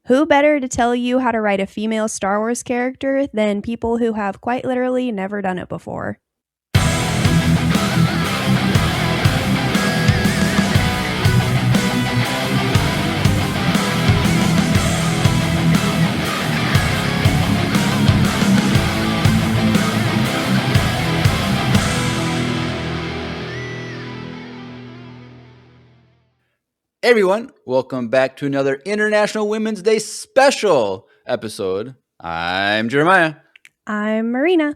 Who better to tell you how to write a female Star Wars character than people who have quite literally never done it before? Hey everyone, welcome back to another International Women's Day special episode. I'm Jeremiah. I'm Marina.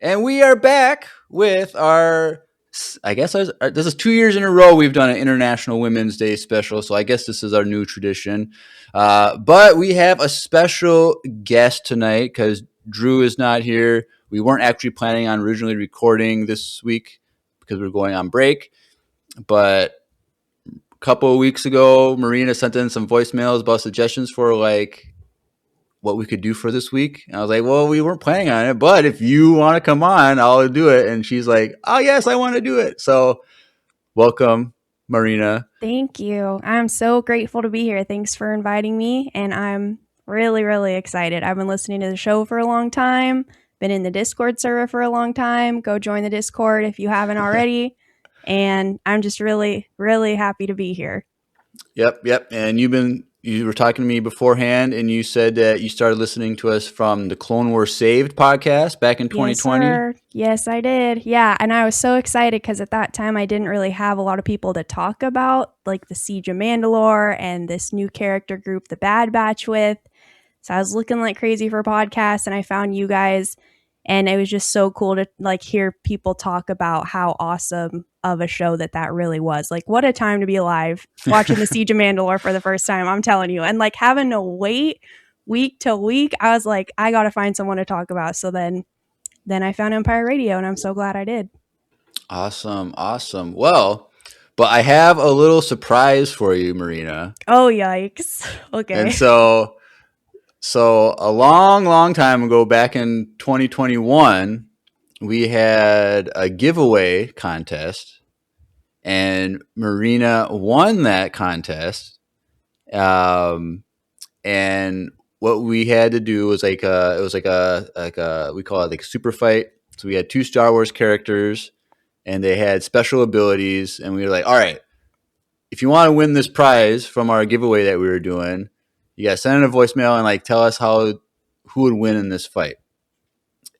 And we are back with this is 2 years in a row we've done an International Women's Day special, so I guess this is our new tradition. But we have a special guest tonight because Drew is not here. We weren't actually planning on originally recording this week because we were going on break, but couple of weeks ago, Marina sent in some voicemails about suggestions for like what we could do for this week. And I was like, well, we weren't planning on it, but if you want to come on, I'll do it. And she's like, oh yes, I want to do it. So welcome, Marina. Thank you. I'm so grateful to be here. Thanks for inviting me. And I'm really, really excited. I've been listening to the show for a long time, been in the Discord server for a long time. Go join the Discord if you haven't already. And I'm just really, really happy to be here. Yep. And you were talking to me beforehand, and you said that you started listening to us from the Clone Wars Saved podcast back in 2020. Yes, sir. Yes, I did. Yeah, and I was so excited because at that time I didn't really have a lot of people to talk about, like the Siege of Mandalore and this new character group, the Bad Batch, with. So I was looking like crazy for podcasts, and I found you guys. And it was just so cool to like hear people talk about how awesome of a show that really was. Like, what a time to be alive watching the Siege of Mandalore for the first time, I'm telling you. And like having to wait week to week, I was like, I got to find someone to talk about. So then I found Empire Radio, and I'm so glad I did. Awesome. Well, but I have a little surprise for you, Marina. Oh, yikes. Okay. And So a long time ago, back in 2021, we had a giveaway contest, and Marina won that contest. And what we had to do was we call it like a super fight. So we had 2 Star Wars characters, and they had special abilities, and we were like, all right, if you want to win this prize from our giveaway that we were doing, you got to send in a voicemail and like tell us who would win in this fight.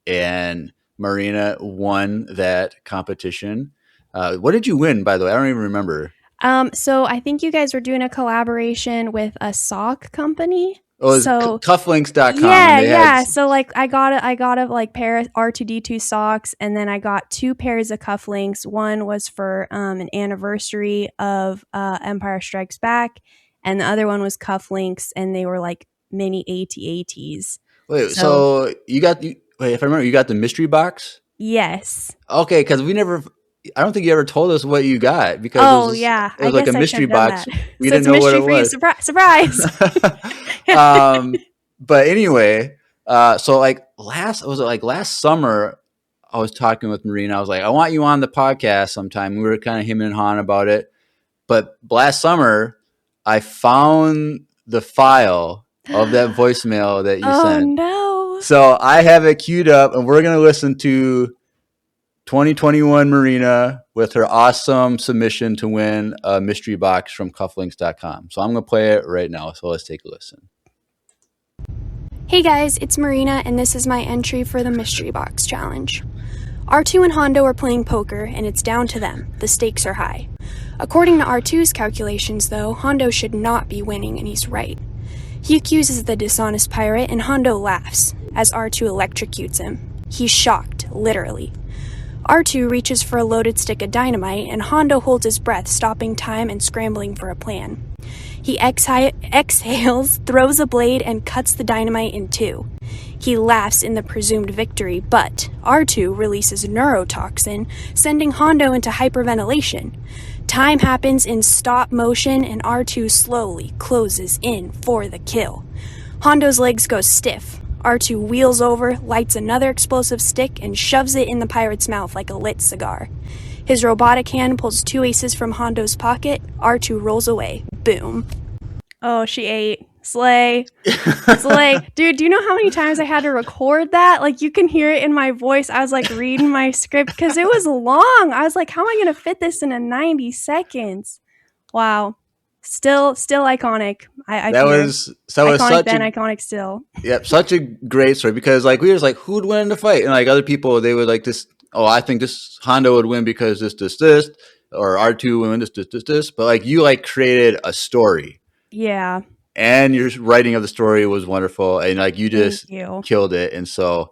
And Marina won that competition. What did you win, by the way? I don't even remember. So I think you guys were doing a collaboration with a sock company. Oh, it's cufflinks.com. Yeah. So like I got a like pair of R2D2 socks, and then I got 2 pairs of cufflinks. One was for an anniversary of Empire Strikes Back, and the other one was cufflinks, and they were like mini AT-ATs. Wait, so if I remember, you got the mystery box? Yes. Okay, because I don't think you ever told us what you got, because it was like a mystery box. We didn't know what it was. Surprise. But anyway, so like last summer, I was talking with Marina. I was like, I want you on the podcast sometime. We were kind of hemming and hawing about it. But last summer, I found the file of that voicemail that you sent. Oh, no. So I have it queued up, and we're going to listen to 2021 Marina with her awesome submission to win a mystery box from cufflinks.com. So I'm going to play it right now. So let's take a listen. Hey guys, it's Marina, and this is my entry for the Mystery Box Challenge. R2 and Hondo are playing poker, and it's down to them. The stakes are high. According to R2's calculations, though, Hondo should not be winning, and he's right. He accuses the dishonest pirate, and Hondo laughs as R2 electrocutes him. He's shocked, literally. R2 reaches for a loaded stick of dynamite, and Hondo holds his breath, stopping time and scrambling for a plan. He exhales, throws a blade, and cuts the dynamite in 2. He laughs in the presumed victory, but R2 releases neurotoxin, sending Hondo into hyperventilation. Time happens in stop motion, and R2 slowly closes in for the kill. Hondo's legs go stiff. R2 wheels over, lights another explosive stick, and shoves it in the pirate's mouth like a lit cigar. His robotic hand pulls 2 aces from Hondo's pocket. R2 rolls away. Boom. Oh, she ate. Slay. Slay. Dude, do you know how many times I had to record that? Like, you can hear it in my voice. I was like reading my script because it was long. I was like, how am I going to fit this into 90 seconds? Wow. Still iconic. I That fear. was Iconic such then, a iconic still. such a great story because like we was like who'd win in the fight, and like other people they would like this. Oh, I think this Honda would win because this, or R2 would win this. But like you like created a story, Yeah. and your writing of the story was wonderful, and like you Thank just you. killed it. And so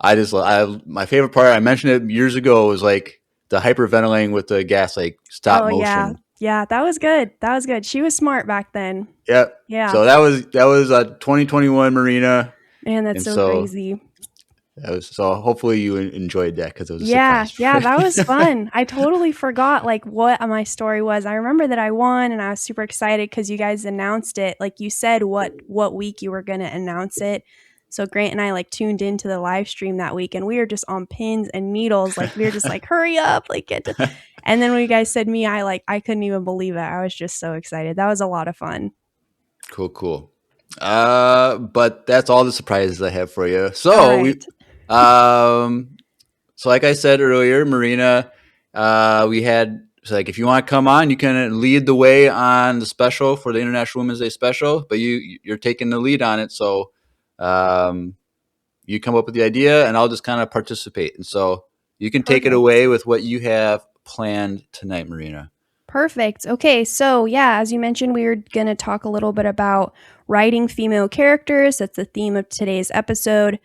my favorite part, I mentioned it years ago, was like the hyperventilating with the gas, like stop Oh, yeah. motion. Yeah, that was good. That was good. She was smart back then. Yep. Yeah. So that was a 2021 Marina, Man, that's and so so crazy. hopefully you enjoyed that because it was a Yeah, surprise. yeah, that was fun. I totally forgot like what my story was. I remember that I won and I was super excited because you guys announced it. Like you said what week you were gonna announce it. So Grant and I like tuned into the live stream that week and we were just on pins and needles. Like we were just like, hurry up, like get to and then when you guys said me, I couldn't even believe it. I was just so excited. That was a lot of fun. Cool. But that's all the surprises I have for you. All So right. um, so like I said earlier, Marina, we had so like if you want to come on, you can lead the way on the special for the International Women's Day special, but you're taking the lead on it. So, you come up with the idea, and I'll just kind of participate. And so you can take it Perfect. away with what you have planned tonight, Marina. Perfect. Okay, so yeah, as you mentioned, we were going to talk a little bit about writing female characters. That's the theme of today's episode.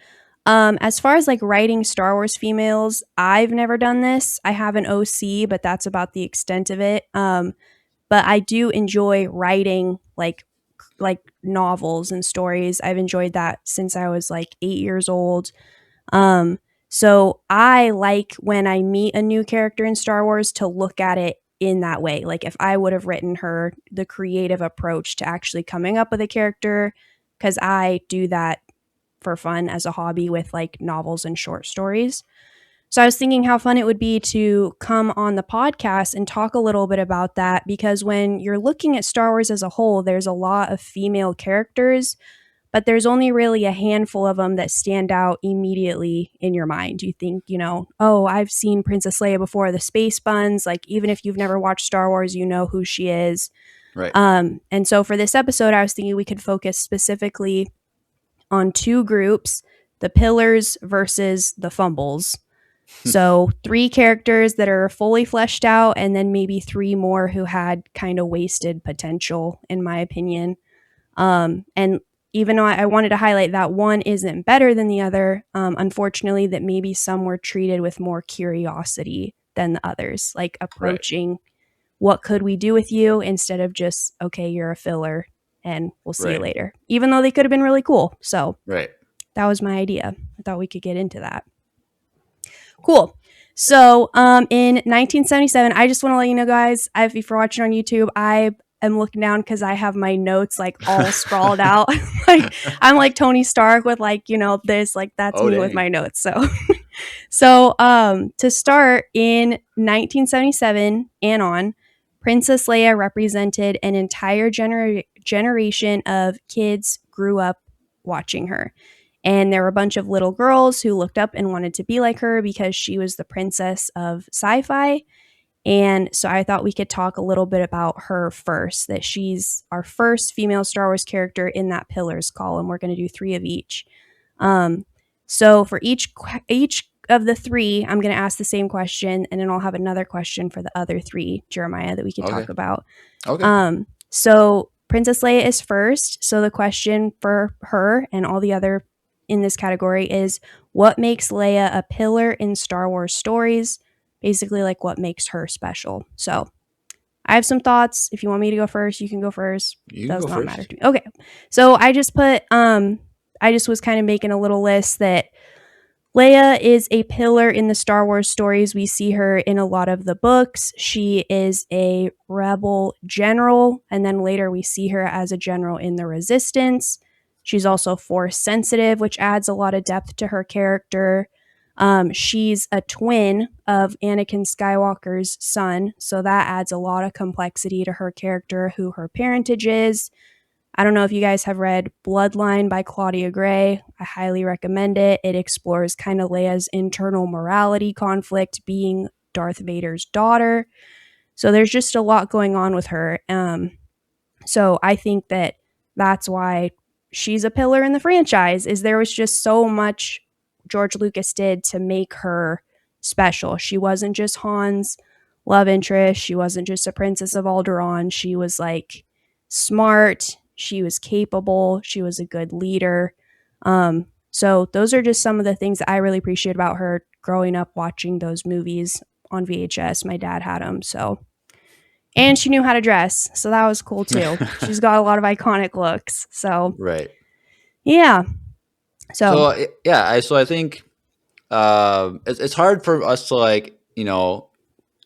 As far as like writing Star Wars females, I've never done this. I have an OC, but that's about the extent of it. But I do enjoy writing like novels and stories. I've enjoyed that since I was like 8 years old. Um, so I like when I meet a new character in Star Wars to look at it in that way. Like if I would have written her the creative approach to actually coming up with a character, because I do that for fun as a hobby with like novels and short stories. So I was thinking how fun it would be to come on the podcast and talk a little bit about that because when you're looking at Star Wars as a whole, there's a lot of female characters, but there's only really a handful of them that stand out immediately in your mind. You think, oh, I've seen Princess Leia before, the Space Buns. Like, even if you've never watched Star Wars, you know who she is. Right. And so for this episode, I was thinking we could focus specifically on two groups, the pillars versus the fumbles. So 3 characters that are fully fleshed out, and then maybe 3 more who had kind of wasted potential, in my opinion. And even though I wanted to highlight that one isn't better than the other, unfortunately, that maybe some were treated with more curiosity than the others, like approaching what could we do with you instead of just, okay, you're a filler and we'll see you later, even though they could have been really cool. So that was my idea. I thought we could get into that. Cool. So in 1977, I just want to let you know, guys, if you're watching on YouTube, I am looking down because I have my notes like all sprawled out. Like I'm like Tony Stark with like, this, like that's me with my notes. So to start in 1977 and on, Princess Leia represented an entire generation of kids grew up watching her. And there were a bunch of little girls who looked up and wanted to be like her because she was the princess of sci-fi. And so I thought we could talk a little bit about her first, that she's our first female Star Wars character in that pillars column. We're going to do 3 of each. So for each of the 3, I'm going to ask the same question, and then I'll have another question for the other 3, Jeremiah, that we could talk about. Okay. So Princess Leia is first. So the question for her and all the other in this category is, what makes Leia a pillar in Star Wars stories? Basically, like what makes her special. So I have some thoughts. If you want me to go first, you can go first. Does not matter to me. Okay. So I just put, I just was kind of making a little list that Leia is a pillar in the Star Wars stories. We see her in a lot of the books. She is a rebel general, and then later we see her as a general in the Resistance. She's also Force sensitive, which adds a lot of depth to her character. She's a twin of Anakin Skywalker's son, so that adds a lot of complexity to her character, who her parentage is. I don't know if you guys have read Bloodline by Claudia Gray. I highly recommend it. It explores kind of Leia's internal morality conflict being Darth Vader's daughter. So there's just a lot going on with her. So I think that that's why she's a pillar in the franchise, is there was just so much George Lucas did to make her special. She wasn't just Han's love interest. She wasn't just a princess of Alderaan. She was like smart. She was capable. She was a good leader. So those are just some of the things that I really appreciate about her growing up watching those movies on VHS. My dad had them. So and she knew how to dress, so that was cool too. She's got a lot of iconic looks. So Right. yeah. So So yeah, I think it's hard for us to like,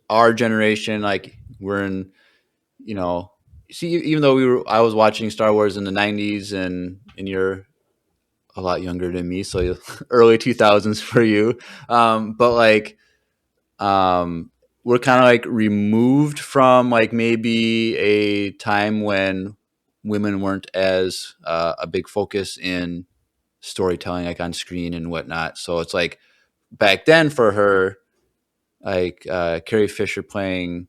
our generation, like we're in, see, even though I was watching Star Wars in the '90s, and you're a lot younger than me, so early 2000s for you. But like, we're kind of like removed from like maybe a time when women weren't as a big focus in storytelling, like on screen and whatnot. So it's like back then for her, like Carrie Fisher playing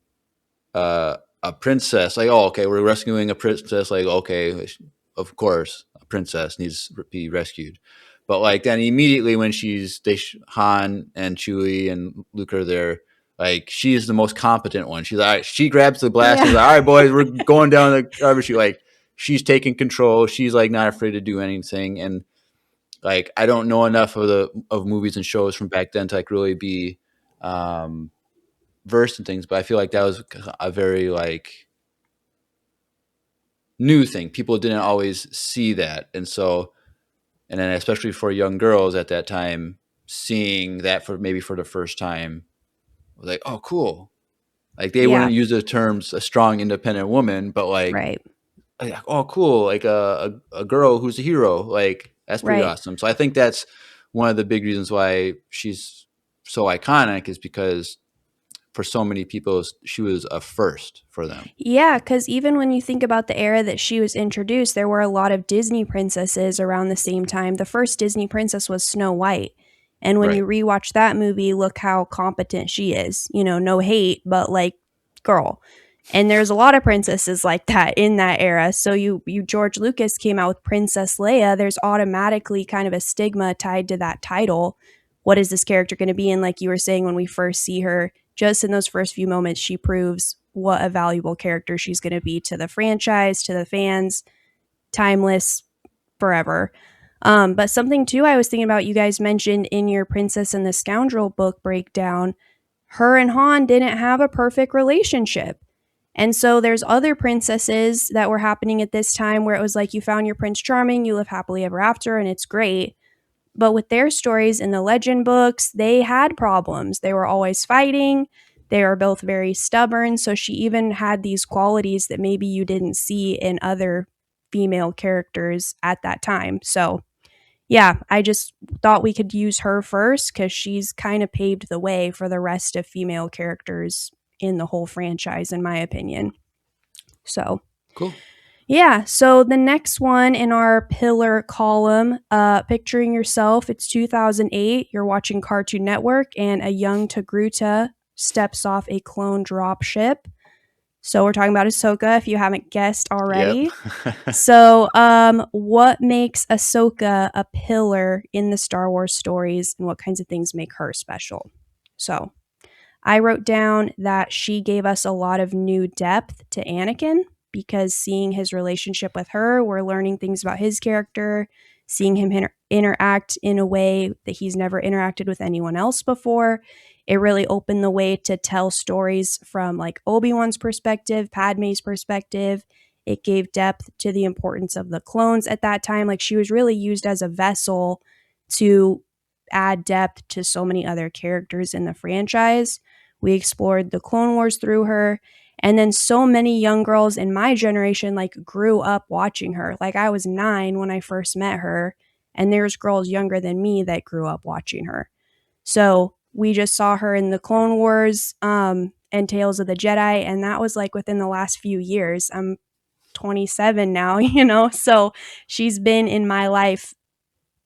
a princess, like, oh, okay, we're rescuing a princess, like, okay, of course a princess needs to be rescued. But like then immediately when Han and Chewie and Luke are there, like she's the most competent one. She's like, she grabs the blaster, she's yeah. like, all right boys, we're going down the garbage chute. Like she's taking control, she's like not afraid to do anything. And like I don't know enough of movies and shows from back then to like really be versed in things, but I feel like that was a very like new thing. People didn't always see that. And so, and then especially for young girls at that time, seeing that for maybe for the first time was like, oh, cool. Like they Yeah. wouldn't use the terms a strong independent woman, but Right. like oh, cool. Like a girl who's a hero. Like that's pretty Right. awesome. So I think that's one of the big reasons why she's so iconic, is because for so many people, she was a first for them. Yeah, because even when you think about the era that she was introduced, there were a lot of Disney princesses around the same time. The first Disney princess was Snow White. And when Right. you rewatch that movie, look how competent she is. You know, no hate, but like, girl. And there's a lot of princesses like that in that era. So you George Lucas came out with Princess Leia. There's automatically kind of a stigma tied to that title. What is this character going to be? And like you were saying, when we first see her, just in those first few moments, she proves what a valuable character she's going to be to the franchise, to the fans, timeless, forever. But something too I was thinking about, you guys mentioned in your Princess and the Scoundrel book breakdown, her and Han didn't have a perfect relationship. And so there's other princesses that were happening at this time where it was like you found your Prince Charming, you live happily ever after, and it's great. But with their stories in the legend books, they had problems. They were always fighting. They were both very stubborn. So she even had these qualities that maybe you didn't see in other female characters at that time. So, yeah, I just thought we could use her first because she's kind of paved the way for the rest of female characters in the whole franchise, in my opinion. So, Cool. yeah, so the next one in our pillar column, picturing yourself, it's 2008, you're watching Cartoon Network, and a young Togruta steps off a clone drop ship. So we're talking about Ahsoka, if you haven't guessed already. Yep. So, what makes Ahsoka a pillar in the Star Wars stories, and what kinds of things make her special? So, I wrote down that she gave us a lot of new depth to Anakin, because seeing his relationship with her, we're learning things about his character, seeing him interact in a way that he's never interacted with anyone else before. It really opened the way to tell stories from like Obi-Wan's perspective, Padme's perspective. It gave depth to the importance of the clones at that time. Like she was really used as a vessel to add depth to so many other characters in the franchise. We explored the Clone Wars through her. And then so many young girls in my generation like grew up watching her. Like I was 9 when I first met her, and there's girls younger than me that grew up watching her. So we just saw her in the Clone Wars and Tales of the Jedi, and that was like within the last few years. I'm 27 now, you know? So she's been in my life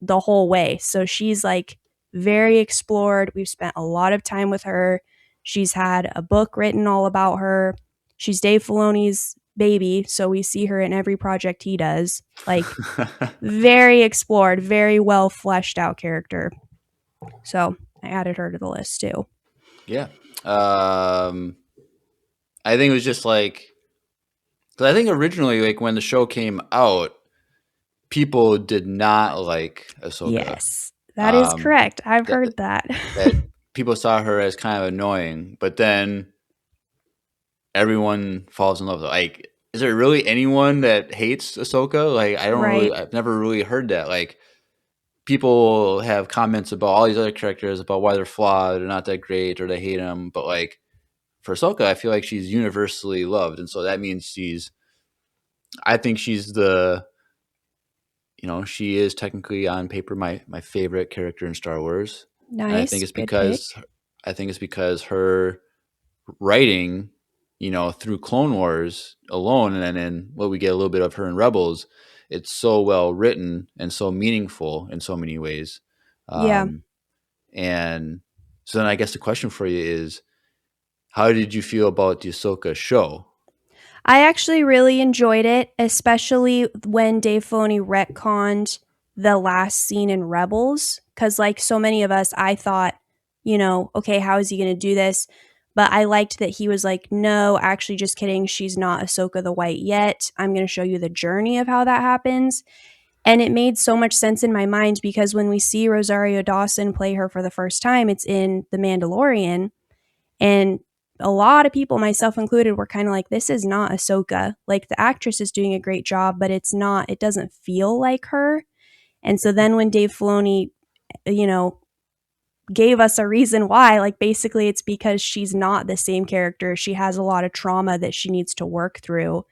the whole way. So she's like very explored. We've spent a lot of time with her. She's had a book written all about her. She's Dave Filoni's baby, so we see her in every project he does. Like very explored, very well fleshed out character. So I added her to the list too. Yeah. I think it was just like, because I think originally, like when the show came out, people did not like Ahsoka. Yes, that is correct. I've heard that. That people saw her as kind of annoying, but then everyone falls in love with her. Like, is there really anyone that hates Ahsoka? Like, Right. I've never really heard that. Like, people have comments about all these other characters about why they're flawed or not that great or they hate them, but like for Ahsoka, I feel like she's universally loved, and so that means I think she's she is technically on paper my favorite character in Star Wars. And Nice. Good pick. I think it's because her writing, through Clone Wars alone, and then in what we get a little bit of her in Rebels, it's so well written and so meaningful in so many ways. Yeah. And so then I guess the question for you is, how did you feel about the Ahsoka show? I actually really enjoyed it, especially when Dave Filoni retconned the last scene in Rebels. Because, like so many of us, I thought, okay, how is he going to do this? But I liked that he was like, no, actually, just kidding. She's not Ahsoka the White yet. I'm going to show you the journey of how that happens. And it made so much sense in my mind because when we see Rosario Dawson play her for the first time, it's in The Mandalorian. And a lot of people, myself included, were kind of like, this is not Ahsoka. Like, the actress is doing a great job, but it doesn't feel like her. And so then when Dave Filoni, gave us a reason why, like, basically it's because she's not the same character. She has a lot of trauma that she needs to work through.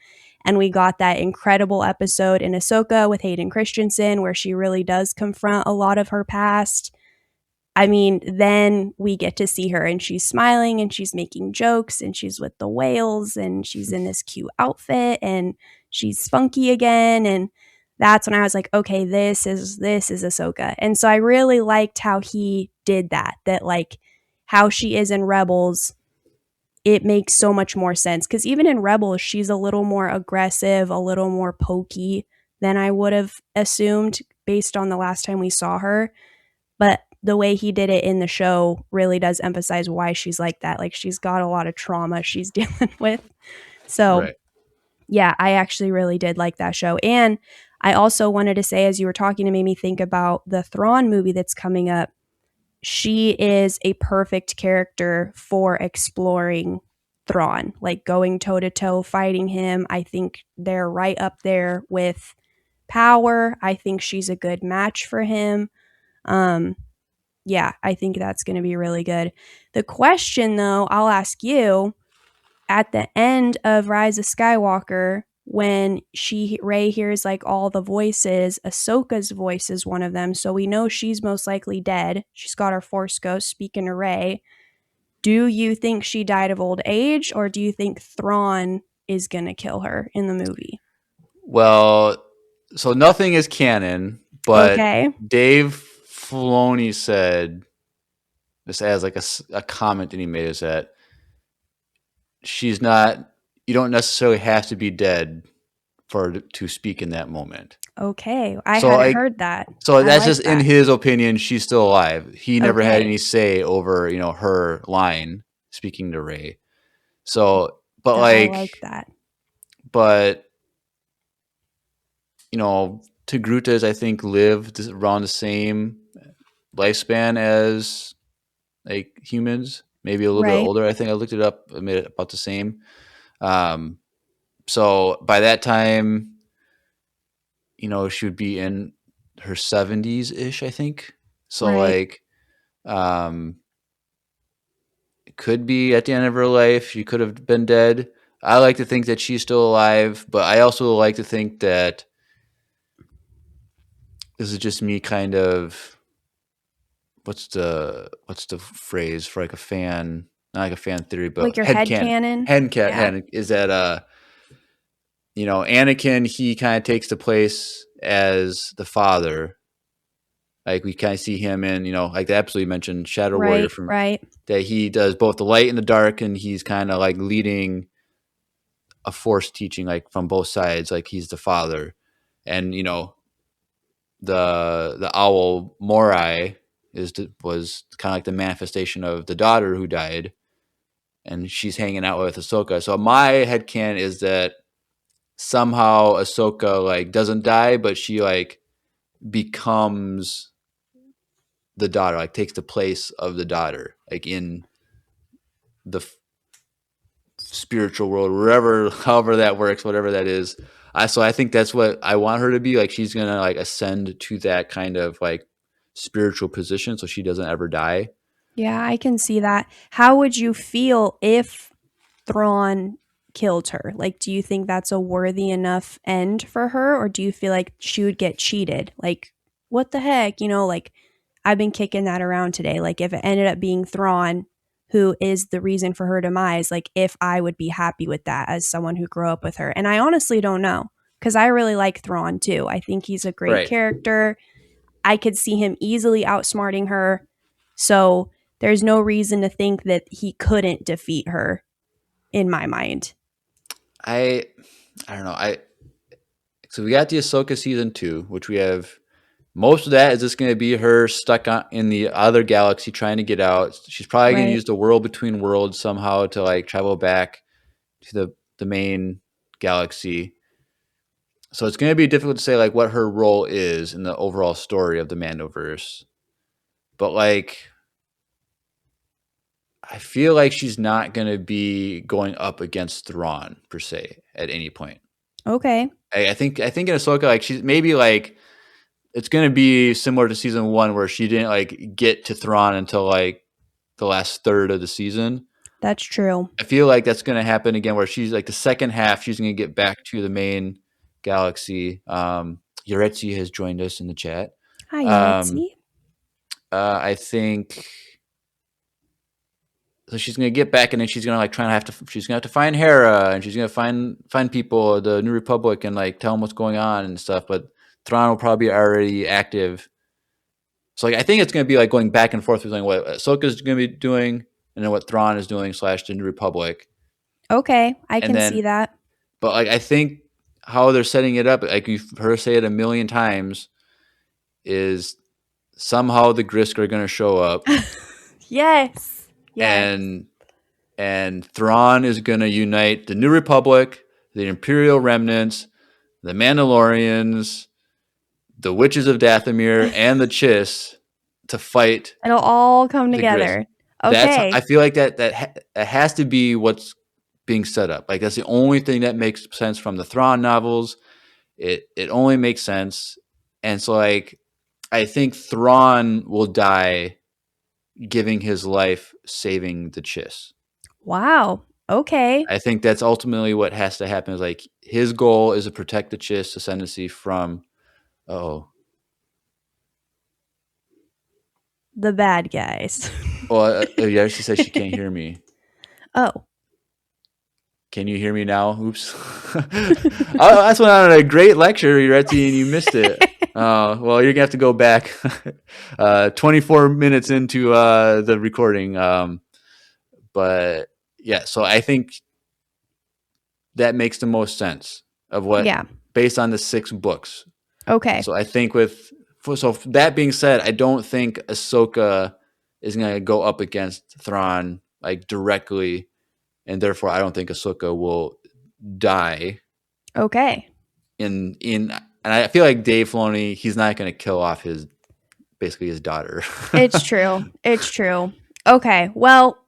And we got that incredible episode in Ahsoka with Hayden Christensen, where she really does confront a lot of her past. I mean, then we get to see her and she's smiling and she's making jokes and she's with the whales and she's in this cute outfit and she's funky again. And that's when I was like, okay, this is Ahsoka. And so I really liked how he did that like how she is in Rebels, it makes so much more sense. Because even in Rebels, she's a little more aggressive, a little more pokey than I would have assumed based on the last time we saw her. But the way he did it in the show really does emphasize why she's like that. Like, she's got a lot of trauma she's dealing with. So, Right. yeah, I actually really did like that show. And I also wanted to say, as you were talking, it made me think about the Thrawn movie that's coming up. She is a perfect character for exploring Thrawn, like going toe to toe, fighting him. I think they're right up there with power. I think she's a good match for him. Yeah, I think that's going to be really good. The question, though, I'll ask you at the end of Rise of Skywalker, when Rey hears like all the voices, Ahsoka's voice is one of them. So we know she's most likely dead. She's got her Force ghost speaking to Rey. Do you think she died of old age, or do you think Thrawn is going to kill her in the movie? Well, so nothing is canon, but Okay. Dave Filoni said, this as like a comment that he made, is that she's not, you don't necessarily have to be dead for her to speak in that moment. Okay. I So, hadn't like, heard that. so I that's like just in that. his opinion, she's still alive. He never had Okay. any say over, her line speaking to Rey. So, but I like that. but Togrutas, I think, lived around the same lifespan as like humans, maybe a little bit Right. older. I think I looked it up, I made it about the same. So by that time, she would be in her 70s ish, I think. So Right. like, it could be at the end of her life. She could have been dead. I like to think that she's still alive, but I also like to think that this is just me kind of, what's the phrase for like a fan, not like a fan theory, but Like your head canon? head Yeah. canon is that Anakin, he kind of takes the place as the father. Like we kind of see him in, like the episode you mentioned, Shadow Warrior, Right, from right. that he does both the light and the dark, and he's kind of like leading a force teaching, like from both sides. Like he's the father, and the owl Morai was kind of like the manifestation of the daughter who died, and she's hanging out with Ahsoka. So my headcanon is that somehow Ahsoka like doesn't die, but she like becomes the daughter, like takes the place of the daughter, like in the spiritual world, wherever, however that works, whatever that is. So I think that's what I want her to be. Like she's gonna like ascend to that kind of like spiritual position, so she doesn't ever die. Yeah, I can see that. How would you feel if Thrawn killed her? Like, do you think that's a worthy enough end for her, or do you feel like she would get cheated? Like, what the heck? Like, I've been kicking that around today. Like, if it ended up being Thrawn, who is the reason for her demise, like, if I would be happy with that as someone who grew up with her. And I honestly don't know, because I really like Thrawn too. I think he's a great Right. character. I could see him easily outsmarting her. So there's no reason to think that he couldn't defeat her in my mind. I don't know. So we got the Ahsoka season 2, which we have. Most of that is just going to be her stuck in the other galaxy trying to get out. She's probably going to Right. use the world between worlds somehow to like travel back to the main galaxy. So it's going to be difficult to say like what her role is in the overall story of the Mandoverse. But like, I feel like she's not going to be going up against Thrawn per se at any point. Okay. I think in Ahsoka, like she's maybe like it's going to be similar to season 1 where she didn't like get to Thrawn until like the last third of the season. That's true. I feel like that's going to happen again where she's like the second half, she's going to get back to the main galaxy. Yuretsi has joined us in the chat. Hi, Um, Yuretsi. I think so. She's going to get back, and then she's going to like she's going to have to find Hera, and she's going to find people, the New Republic, and like tell them what's going on and stuff. But Thrawn will probably be already active. So like I think it's going to be like going back and forth between what Ahsoka's going to be doing and then what Thrawn is doing / the New Republic. Okay, I And can see then, that. but like I think how they're setting it up, like you've heard her say it a million times, is somehow the Grisk are going to show up, Yes. Yes. and Thrawn is going to unite the New Republic, the Imperial remnants, the Mandalorians, the Witches of Dathomir, and the Chiss to fight It'll all come the Grisk. together. Okay. I feel like that has to be what's being set up. Like that's the only thing that makes sense from the Thrawn novels. It only makes sense, and so like I think Thrawn will die, giving his life saving the Chiss. Wow. Okay. I think that's ultimately what has to happen. Is like his goal is to protect the Chiss ascendancy from The bad guys. Well, yeah, she says she can't hear me. Oh. Can you hear me now? Oops. That's went on a great lecture, Yuretsi, and you missed it. Well, you're going to have to go back 24 minutes into the recording. But yeah, so I think that makes the most sense of what, Yeah. based on the 6 books. Okay. So I think so that being said, I don't think Ahsoka is going to go up against Thrawn like directly. And therefore, I don't think Ahsoka will die. Okay. And I feel like Dave Filoni, he's not going to kill off basically his daughter. It's true. It's true. Okay. Well,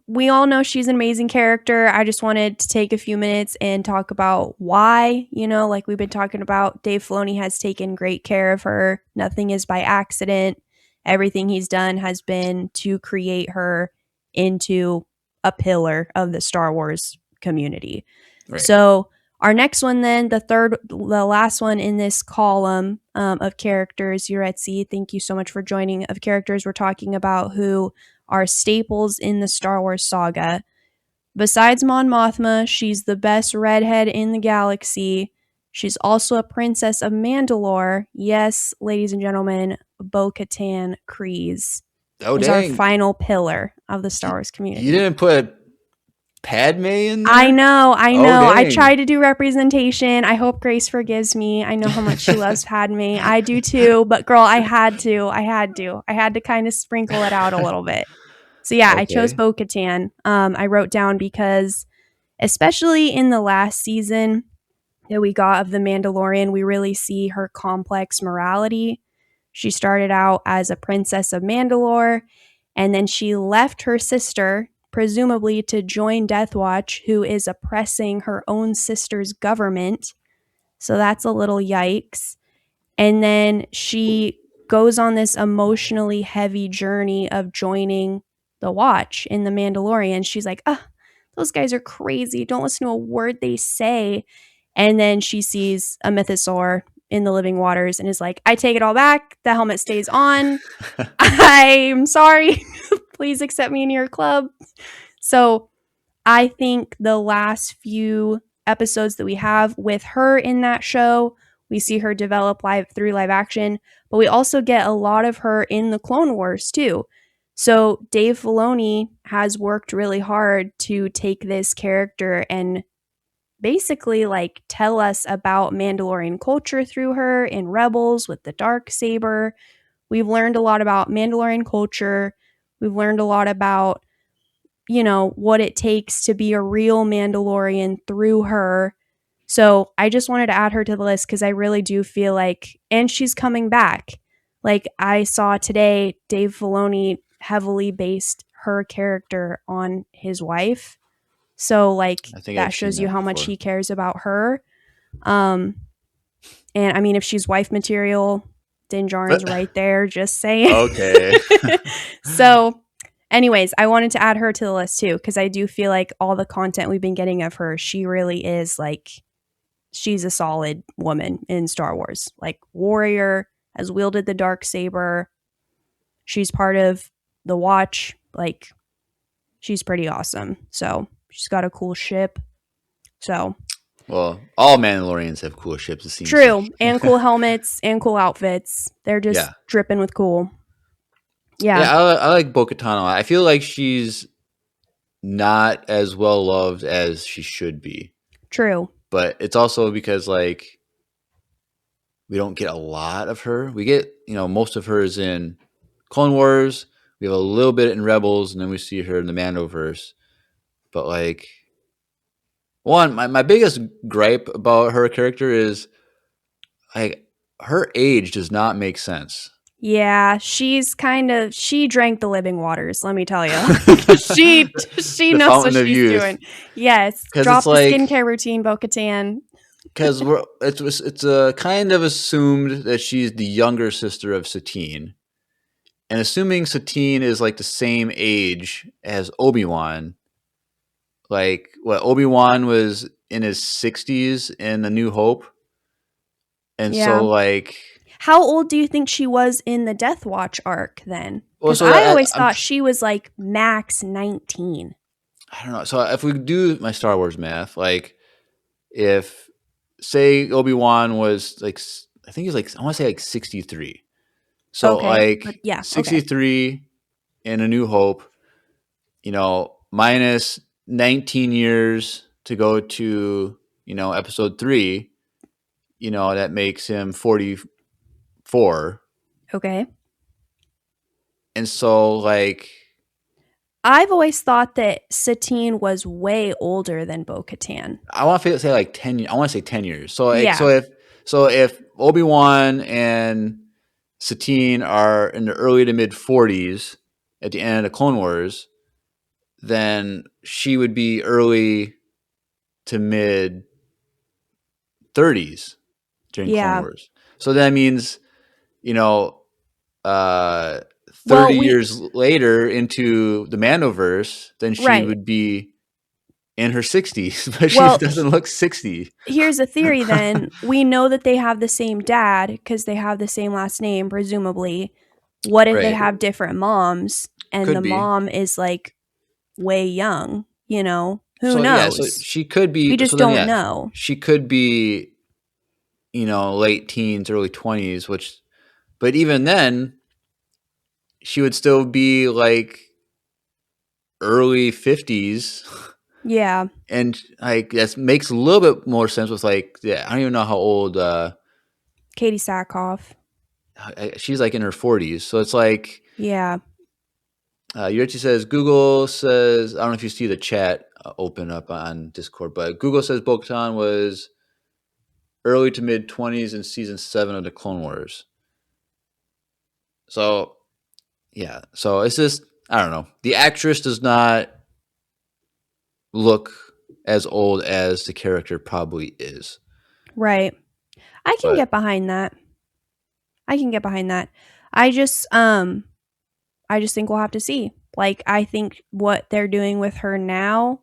we all know she's an amazing character. I just wanted to take a few minutes and talk about why, like we've been talking about, Dave Filoni has taken great care of her. Nothing is by accident. Everything he's done has been to create her into a pillar of the Star Wars community. Right. So our next one then, the last one in this column of characters, Yuretsi, thank you so much for joining, of characters we're talking about who are staples in the Star Wars saga. Besides Mon Mothma, she's the best redhead in the galaxy. She's also a princess of Mandalore. Yes, ladies and gentlemen, Bo-Katan Kryze Oh is our dang! final pillar of the Star You, Wars you community. didn't put Padme in I there? know, I Oh know. I dang! try to do representation. I hope Grace forgives me. I know how much she loves Padme. I do too, but girl, I had to. I had to kind of sprinkle it out a little bit. So yeah, I chose Okay. Bo-Katan. I wrote down because, especially in the last season that we got of The Mandalorian, we really see her complex morality. She started out as a princess of Mandalore, and then she left her sister, presumably to join Death Watch, who is oppressing her own sister's government. So that's a little yikes. And then she goes on this emotionally heavy journey of joining the Watch in The Mandalorian. She's like, those guys are crazy. Don't listen to a word they say. And then she sees a mythosaur in the living waters and is like, I take it all back. The helmet stays on. I'm sorry. Please accept me in your club. So I think the last few episodes that we have with her in that show, we see her develop through live action, but we also get a lot of her in the Clone Wars too. So Dave Filoni has worked really hard to take this character and basically like tell us about Mandalorian culture through her in Rebels with the dark saber. We've learned a lot about Mandalorian culture. We've learned a lot about, what it takes to be a real Mandalorian through her. So I just wanted to add her to the list because I really do feel like, and she's coming back. Like I saw today, Dave Filoni heavily based her character on his wife. So like I think that I've seen shows you that how much before. he cares about her. Um, and I mean, if she's wife material, Din Djarin's right there, just saying. Okay. So, anyways, I wanted to add her to the list too, because I do feel like all the content we've been getting of her, she really is like, she's a solid woman in Star Wars. Like, warrior, has wielded the dark saber. She's part of the Watch. Like, she's pretty awesome. So, she's got a cool ship. So, Well, all Mandalorians have cool ships, it seems true. like. And cool helmets and cool outfits. They're just Yeah. dripping with cool. Yeah, Yeah, I like Bo-Katan a lot. I feel like she's not as well loved as she should be. true. But it's also because like we don't get a lot of her. We get, most of her is in Clone Wars. We have a little bit in Rebels, and then we see her in the Mandoverse. But like my biggest gripe about her character is like her age does not make sense. Yeah, she drank the living waters, let me tell you. She The knows what fountain of she's youth. doing. Yes, Because it's drop the like skincare routine, Bo-Katan. because it's kind of assumed that she's the younger sister of Satine, and assuming Satine is like the same age as Obi-Wan, like what Obi-Wan was in his 60s in A New Hope, and Yeah. so like How old do you think she was in the Death Watch arc then? well, Because so I always I'm thought she was like max 19. I don't know. So if we do my Star Wars math, like if say Obi-Wan was like I think he's like I want to say like 63. So Okay, but like yeah, okay. 63 in A New Hope, minus 19 years to go to, episode 3, that makes him 44. Okay. And so like I've always thought that Satine was way older than Bo-Katan. I want to say like 10 I want to say 10 years. So like Yeah. if Obi-Wan and Satine are in the early to mid 40s at the end of the Clone Wars, then she would be early to mid 30s during Clone Yeah. Wars. So that means, you know, uh, Well, 30 years later into the Mandoverse, then she right. would be in her 60s, but she Well, doesn't look 60. here's a theory then. We know that they have the same dad because they have the same last name, presumably. What if they Right. have different moms and the Could be. mom is like way young? Who So knows? she could We be. So just then, don't yeah, know. she could be, late teens, early 20s. But even then, she would still be like early 50s, Yeah, and like that makes a little bit more sense with like, yeah, I don't even know how old. Katie Sackhoff. She's like in her 40s, so it's like Yeah. Yurichi says, Google says, I don't know if you see the chat open up on Discord, but Google says Bo-Katan was early to mid 20s in season 7 of the Clone Wars. So, yeah. So it's just, I don't know. The actress does not look as old as the character probably is. Right. I can But get behind that. I can get behind that. I just I just think we'll have to see. Like I think what they're doing with her now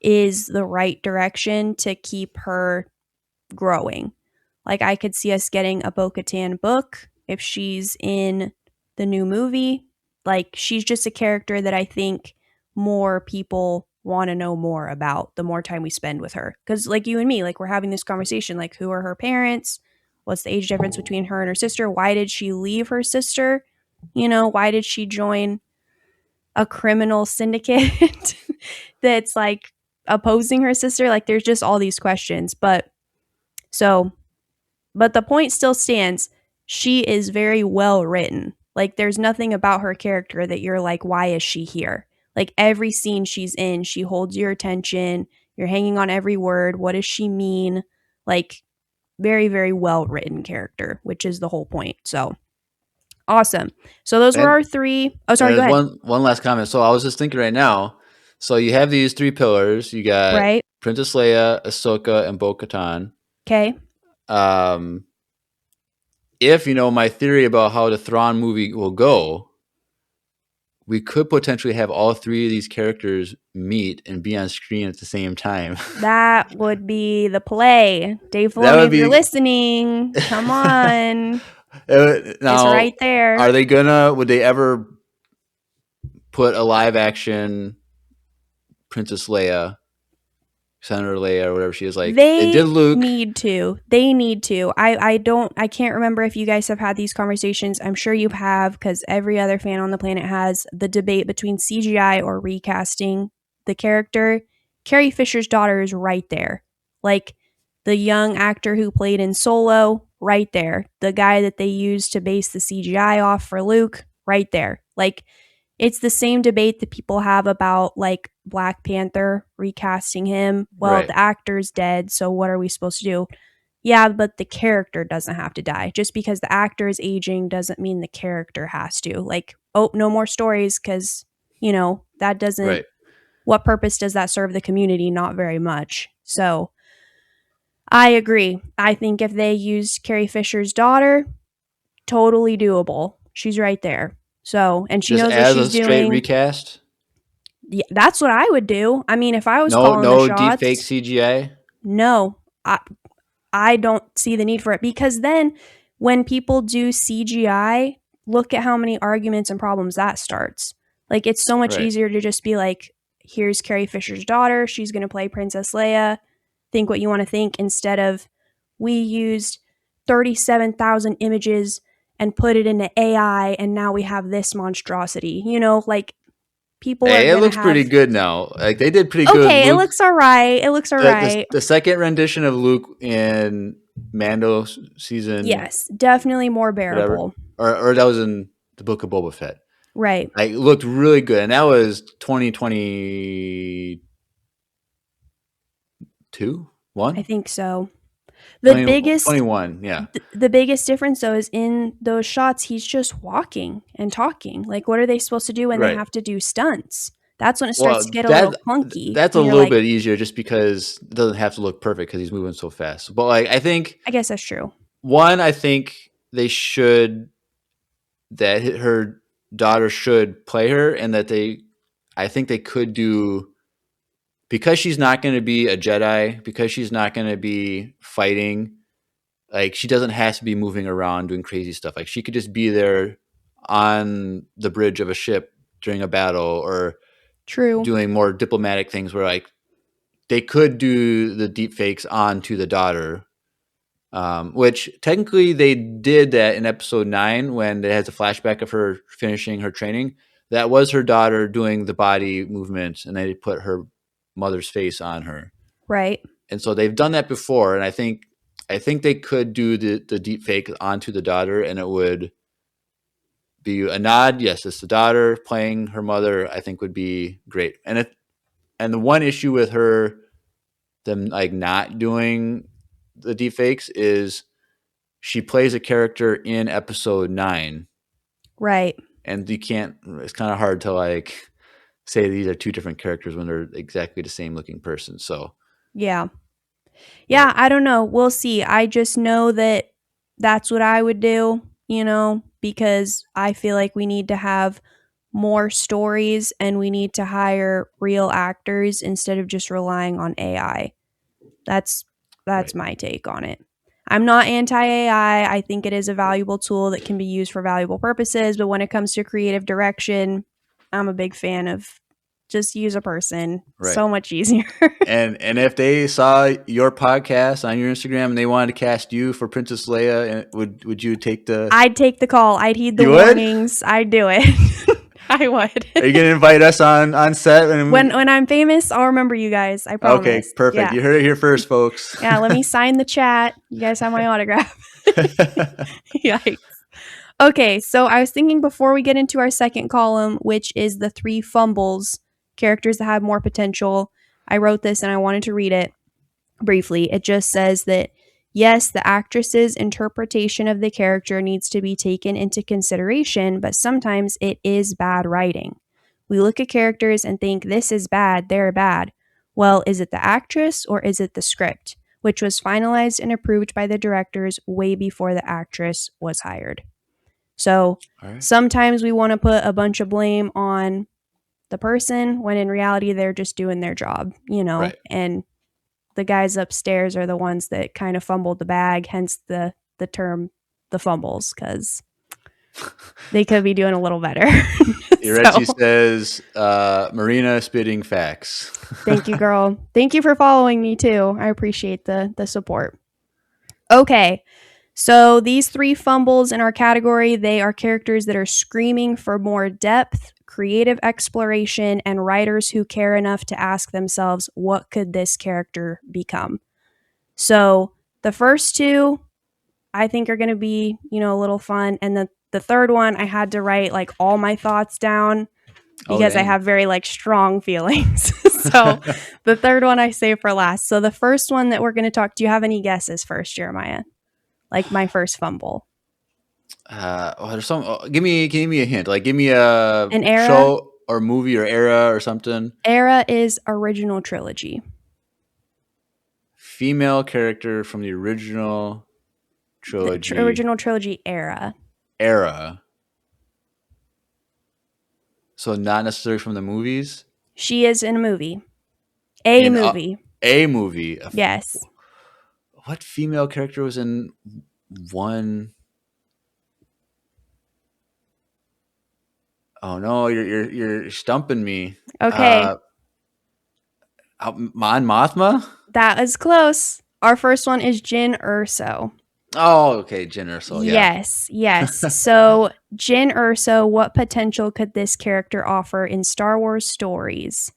is the right direction to keep her growing. Like I could see us getting a Bo-Katan book if she's in the new movie. Like she's just a character that I think more people want to know more about the more time we spend with her. Cuz like you and me, like we're having this conversation like who are her parents? What's the age difference between her and her sister? Why did she leave her sister? Why did she join a criminal syndicate that's like opposing her sister? Like there's just all these questions. So but the point still stands. She is very well written. Like, there's nothing about her character that you're like, why is she here? Like, every scene she's in, she holds your attention. You're hanging on every word. What does she mean? Like, very, very well written character, which is the whole point. So, awesome. So, those were and our three. Oh, sorry, go there's ahead. one last comment. So I was just thinking right now. So you have these three pillars. You got Right? Princess Leia, Ahsoka, and Bo-Katan. Okay. Um, if my theory about how the Thrawn movie will go, we could potentially have all three of these characters meet and be on screen at the same time. That would be the play. Dave That Filoni, would if you're be. listening, come on. It's Now, right there. are they would they ever put a live action Princess Leia, Senator Leia, or whatever she is? Like, they did They Luke. need to. They need to. I can't remember if you guys have had these conversations. I'm sure you have because every other fan on the planet has the debate between CGI or recasting the character. Carrie Fisher's daughter is right there. Like the young actor who played in Solo, right there. The guy that they used to base the CGI off for Luke, right there. Like it's the same debate that people have about like Black Panther recasting him. Well, Right. the actor's dead, so what are we supposed to do? Yeah, but the character doesn't have to die. Just because the actor is aging doesn't mean the character has to. Like, oh, no more stories because, that doesn't, Right. what purpose does that serve the community? Not very much. So I agree. I think if they used Carrie Fisher's daughter, totally doable. She's right there. So, and she Just knows what as a she's straight doing. recast. Yeah, that's what I would do. I mean, if I was No, calling the no deep fake shots, CGI. no, I don't see the need for it because then when people do CGI, look at how many arguments and problems that starts. Like, it's so much Right. easier to just be like, here's Carrie Fisher's daughter. She's going to play Princess Leia. Think what you want to think instead of we used 37,000 images and put it into AI and now we have this monstrosity. Like people are Hey, it going to looks pretty have good now. Like, they did pretty good. okay, it Luke, looks all right. It looks all right. the second rendition of Luke in Mando season Yes, definitely more whatever, bearable. or that was in the Book of Boba Fett. Right. Like, it looked really good, and that was 2022, I 1, think so. The biggest 21. Yeah, the biggest difference though is in those shots he's just walking and talking. Like what are they supposed to do when they right. have to do stunts? That's when it starts to Well, get a little clunky that's a and you're little like, bit easier just because it doesn't have to look perfect because he's moving so fast. But like, I think I guess that's true. I think they should that her daughter should play her, and that I think they could do because she's not going to be a Jedi, because she's not going to be fighting. Like, she doesn't have to be moving around doing crazy stuff. Like, she could just be there on the bridge of a ship during a battle, or True. doing more diplomatic things where like they could do the deep fakes onto the daughter, which technically they did that in episode 9 when it has a flashback of her finishing her training. That was her daughter doing the body movements, and they put her mother's face on her. Right. And so they've done that before, and I think they could do the deep fake onto the daughter, and it would be a nod. Yes, it's the daughter playing her mother. I think would be great. And the one issue with them like not doing the deep fakes is she plays a character in episode 9, Right. and you can't. It's kind of hard to like say these are two different characters when they're exactly the same looking person. So Yeah. Yeah, I don't know. We'll see. I just know that that's what I would do, because I feel like we need to have more stories and we need to hire real actors instead of just relying on AI. That's right, my take on it. I'm not anti-AI. I think it is a valuable tool that can be used for valuable purposes, but when it comes to creative direction, I'm a big fan of just use a person. right. So much easier. And if they saw your podcast on your Instagram and they wanted to cast you for Princess Leia, would you take the? I'd take the call. I'd heed the You would? warnings. I'd do it. I would. Are you gonna invite us on set? When I'm famous, I'll remember you guys. I promise. Okay, perfect. Yeah. You heard it here first, folks. Yeah, let me sign the chat. You guys have my autograph. Yikes. Okay, so I was thinking before we get into our second column, which is the 3 fumbles, characters that have more potential. I wrote this and I wanted to read it briefly. It just says that yes, the actress's interpretation of the character needs to be taken into consideration, but sometimes it is bad writing. We look at characters and think this is bad, they're bad. Well, is it the actress or is it the script, which was finalized and approved by the directors way before the actress was hired? So All right. sometimes we want to put a bunch of blame on the person when in reality they're just doing their job, Right. and the guys upstairs are the ones that kind of fumbled the bag, hence the term the fumbles, because they could be doing a little better. Iretzi says, Marina spitting facts. Thank you, girl. Thank you for following me too. I appreciate the support. Okay. So these 3 fumbles in our category, they are characters that are screaming for more depth, creative exploration, and writers who care enough to ask themselves, what could this character become? So the first 2, I think are going to be, a little fun. And the third one, I had to write like all my thoughts down because I have very like strong feelings. So the third one I save for last. So the first one that we're going to talk, do you have any guesses first, Jeremiah? Like my first fumble. There's some. Give me a hint. Like, give me a An era? show or movie or era or something. Era is original trilogy. Female character from the original trilogy. The original trilogy era. Era. So not necessarily from the movies. She is in a movie. A movie. A movie. Yes. What female character was in one? Oh no, you're stumping me. Okay. Mon Mothma? That is close. Our first one is Jyn Erso. Oh, okay, Jyn Erso. Yeah. Yes. So, Jyn Erso, what potential could this character offer in Star Wars stories?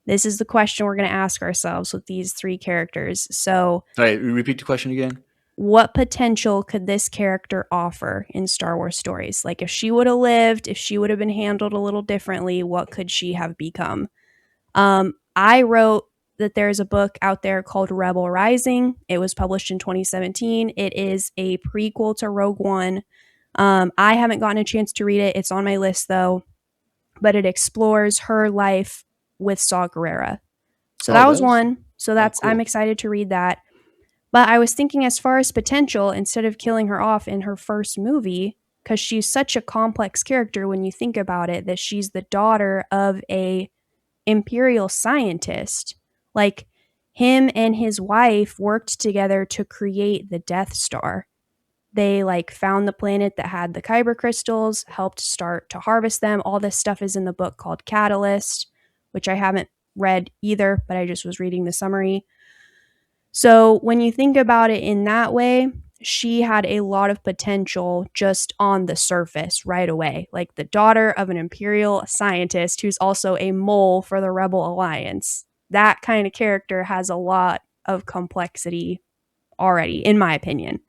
This is the question we're going to ask ourselves with these 3 characters. So, all right, repeat the question again. What potential could this character offer in Star Wars stories? Like if she would have lived, if she would have been handled a little differently, what could she have become? I wrote that there's a book out there called Rebel Rising. It was published in 2017. It is a prequel to Rogue One. I haven't gotten a chance to read it. It's on my list though, but it explores her life with Saw Gerrera. So that was one. So that's cool. I'm excited to read that. But I was thinking as far as potential, instead of killing her off in her first movie, because she's such a complex character when you think about it, that she's the daughter of a imperial scientist. Like him and his wife worked together to create the Death Star. They like found the planet that had the kyber crystals, helped start to harvest them. All this stuff is in the book called Catalyst. which I haven't read either, but I just was reading the summary. So when you think about it in that way, she had a lot of potential just on the surface right away. Like the daughter of an imperial scientist who's also a mole for the Rebel Alliance. That kind of character has a lot of complexity already, in my opinion.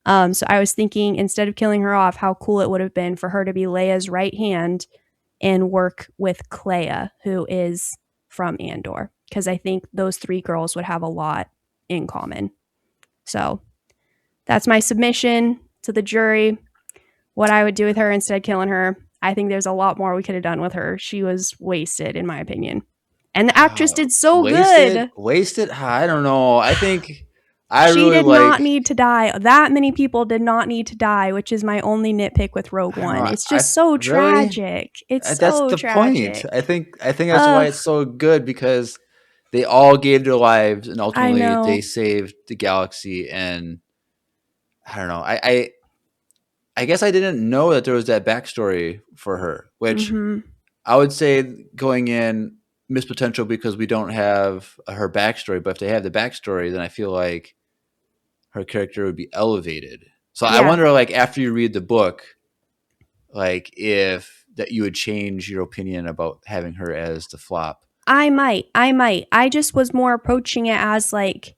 So I was thinking, instead of killing her off, how cool it would have been for her to be Leia's right hand and work with Clea, who is from Andor, because I think those three girls would have a lot in common. So that's my submission to the jury. What I would do with her instead of killing her. I think there's a lot more we could have done with her. She was wasted, in my opinion. And the actress did so good. Wasted? I don't know. I think I She really did like. not need to die. That many people did not need to die, which is my only nitpick with Rogue One. It's just so really? tragic. It's That's so the tragic. point. I think that's why it's so good, because they all gave their lives and ultimately they saved the galaxy. And I don't know. I guess I didn't know that there was that backstory for her, which I would say going in missed potential because we don't have her backstory. But if they have the backstory, then I feel like her character would be elevated. So I wonder, like, after you read the book, like, if that you would change your opinion about having her as the flop. I might. I just was more approaching it as like,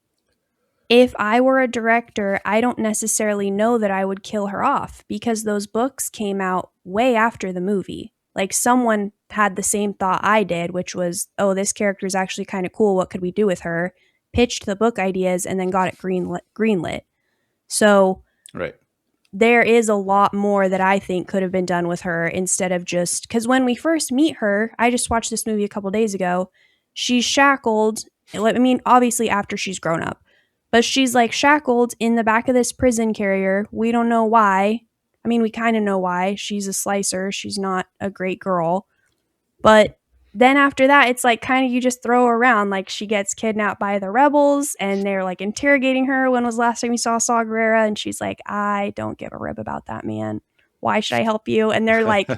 if I were a director, I don't necessarily know that I would kill her off, because those books came out way after the movie. Like, someone had the same thought I did, which was, oh, this character is actually kind of cool. What could we do with her? Pitched the book ideas and then got it greenlit. So right. There is a lot more that I think could have been done with her, instead of just, because when we first meet her, I just watched this movie a couple days ago. She's shackled. I mean, obviously after she's grown up, but she's like shackled in the back of this prison carrier. We don't know why. I mean, we kind of know why. She's a slicer. She's not a great girl. But then after that, it's like kind of you just throw her around. Like, she gets kidnapped by the rebels and they're like interrogating her. When was the last time you saw Saw Gerrera? And she's like, I don't give a rib about that man. Why should I help you? And they're like,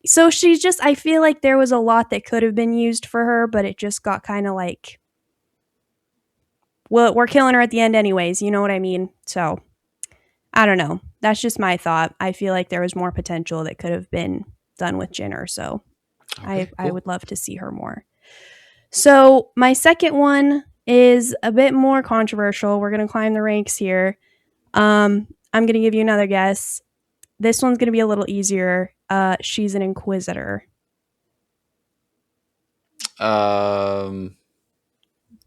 so she's just, I feel like there was a lot that could have been used for her, but it just got kind of like, well, we're killing her at the end anyways. You know what I mean? So I don't know. That's just my thought. I feel like there was more potential that could have been done with Jinner. So okay, cool. I would love to see her more. So my second one is a bit more controversial. We're going to climb the ranks here. I'm going to give you another guess. This one's going to be a little easier. She's an Inquisitor.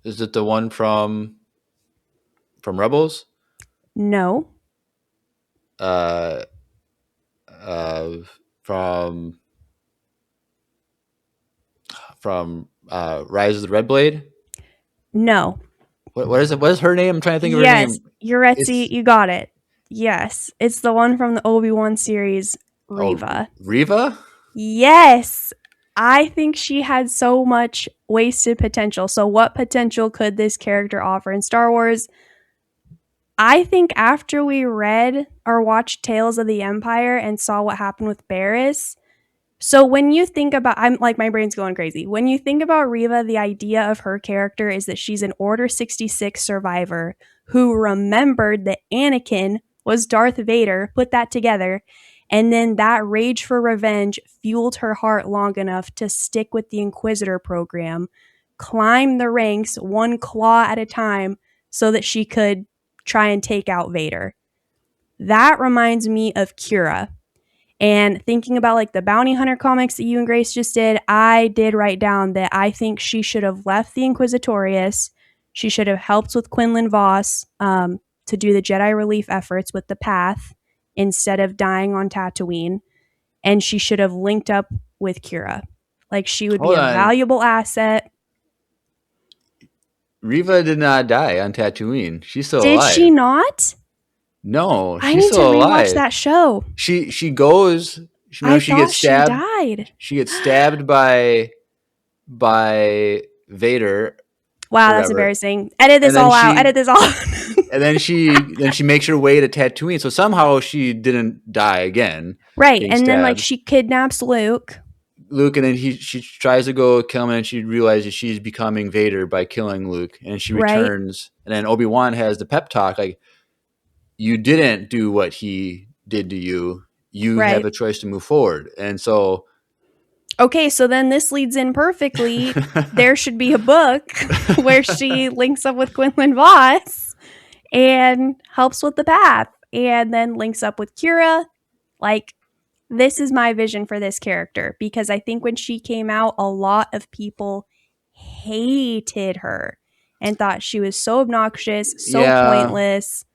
Is it the one from Rebels? No. From Rise of the Red Blade? No. What is it? What is her name? I'm trying to think of her name. Yes, Yuretsi, you got it. Yes, it's the one from the Obi-Wan series, Reva. Oh, Reva? Yes. I think she had so much wasted potential. So what potential could this character offer in Star Wars? I think after we read or watched Tales of the Empire and saw what happened with Barriss, so when you think about, I'm like, my brain's going crazy. When you think about Reva, the idea of her character is that she's an Order 66 survivor who remembered that Anakin was Darth Vader, put that together, and then that rage for revenge fueled her heart long enough to stick with the Inquisitor program, climb the ranks one claw at a time so that she could try and take out Vader. That reminds me of Kira. And thinking about like the bounty hunter comics that you and Grace just did, I did write down that I think she should have left the Inquisitorius. She should have helped with Quinlan Voss to do the Jedi relief efforts with the Path instead of dying on Tatooine. And she should have linked up with Kira. Like, she would be a valuable asset. Reva did not die on Tatooine. She's still alive. Did she not? No, she's I need still to alive. rewatch that show. She goes. She gets stabbed. She died. She gets stabbed by Vader. Wow, that's embarrassing. Edit this all out. Edit this all out. And then she makes her way to Tatooine. So somehow she didn't die again. Right, and then like she kidnaps Luke. Luke, and then she tries to go kill him, and she realizes she's becoming Vader by killing Luke, and she Right? returns, and then Obi-Wan has the pep talk like, you didn't do what he did to you. You have Right. a choice to move forward. And so Okay, so then this leads in perfectly. There should be a book where she links up with Quinlan Voss and helps with the path, and then links up with Kira. Like, this is my vision for this character, because I think when she came out, a lot of people hated her and thought she was so obnoxious, so yeah. pointless.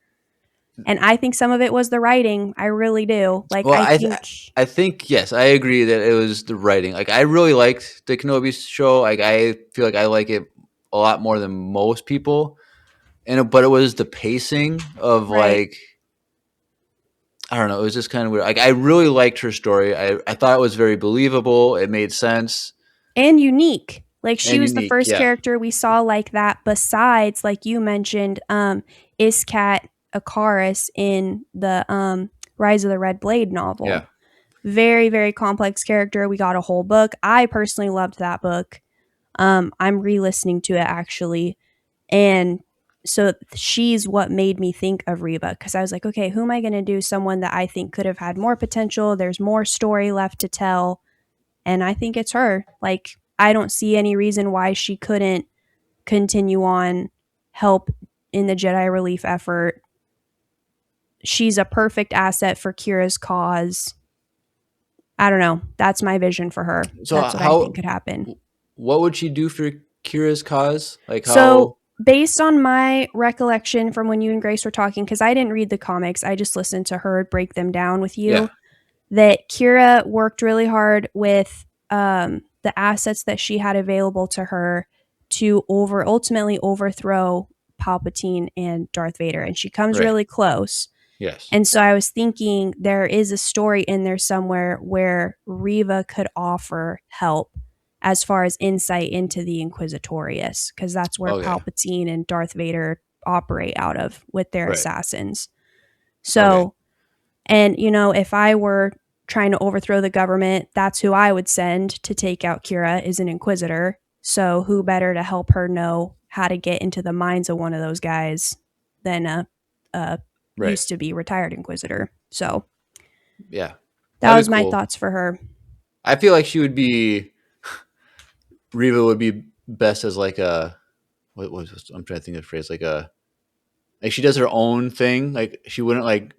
And I think some of it was the writing. I really do. Like, Well, I think, I think yes, I agree that it was the writing. Like I really liked the Kenobi show. Like I feel like I like it a lot more than most people. But it was the pacing of right. like, I don't know, it was just kind of weird. Like I really liked her story. I thought it was very believable. It made sense And unique. Like, she and was the unique. first Yeah. character we saw like that, besides, like you mentioned, Iskat Akaris in the Rise of the Red Blade novel. Yeah. Very, very complex character. We got a whole book. I personally loved that book. I'm re-listening to it actually, and so she's what made me think of Reba, because I was like, okay, who am I going to do? Someone that I think could have had more potential. There's more story left to tell, and I think it's her. Like, I don't see any reason why she couldn't continue on, help in the Jedi relief effort. She's a perfect asset for Kira's cause. I don't know. That's my vision for her. So That's what I think could happen. what would she do for Kira's cause? Like So, how? based on my recollection from when you and Grace were talking, because I didn't read the comics, I just listened to her break them down with Yeah. you, that Kira worked really hard with the assets that she had available to her to ultimately overthrow Palpatine and Darth Vader. And she comes Right. really close. Yes. And so I was thinking there is a story in there somewhere where Reva could offer help as far as insight into the Inquisitorius, because that's where Okay. Palpatine and Darth Vader operate out of with their Right. assassins. Okay. So, and if I were trying to overthrow the government, that's who I would send to take out Kira, is an Inquisitor. So who better to help her know how to get into the minds of one of those guys than a Right. used to be retired Inquisitor. So Yeah. that That'd was be my cool. thoughts for her. I feel like she would be Reva would be best as like a what was I'm trying to think of the phrase like she does her own thing. Like she wouldn't like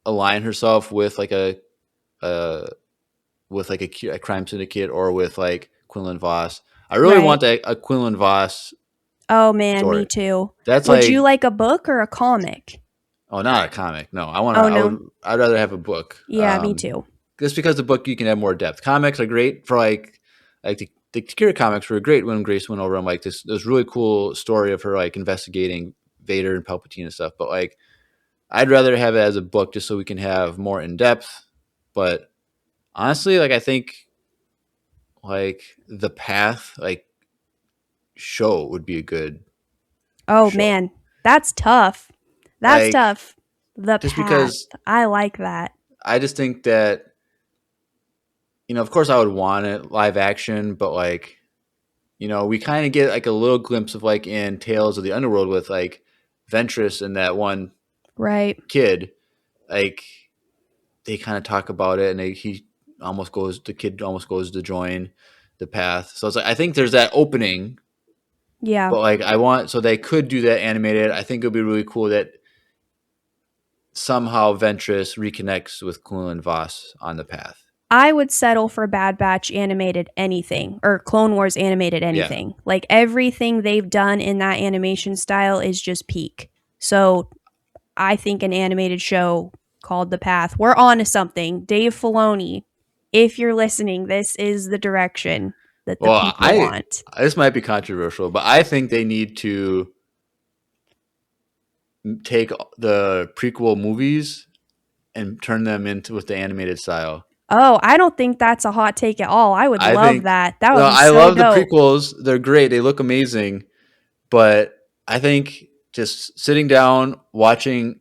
align herself with like uh with like a crime syndicate or with like Quinlan Voss. I really Right. want a Quinlan Voss Oh man, me story. too. That's Would you like like a book or a comic? not a comic. No, Oh no. I'd rather have a book. Yeah, me too. Just because the book you can have more depth. Comics are great for like the Kira comics were great when Grace went over them. Like this really cool story of her like investigating Vader and Palpatine and stuff. But like I'd rather have it as a book just so we can have more in depth. But honestly, like I think like the path like show would be a good Oh show. man, that's tough. That's Like tough. The just path. because I like that. I just think that of course I would want it live action, but like we kind of get like a little glimpse of like in Tales of the Underworld with like Ventress and that one Right. kid, like they kind of talk about it, and the kid almost goes to join the path. So it's like I think there's that opening, Yeah. but like so they could do that animated. I think it would be really cool that somehow Ventress reconnects with Quinlan Voss on the path. I would settle for Bad Batch animated anything, or Clone Wars animated Yeah. anything. Like, everything they've done in that animation style is just peak. So I think an animated show called The Path, we're on to something. Dave Filoni, if you're listening, this is the direction that the Well, people want. this might be controversial, but I think they need to take the prequel movies and turn them into with the animated style. Oh, I don't think that's a hot take at all. I would I love think that. That would be I so love the dope. prequels. They're great. They look amazing. But I think just sitting down, watching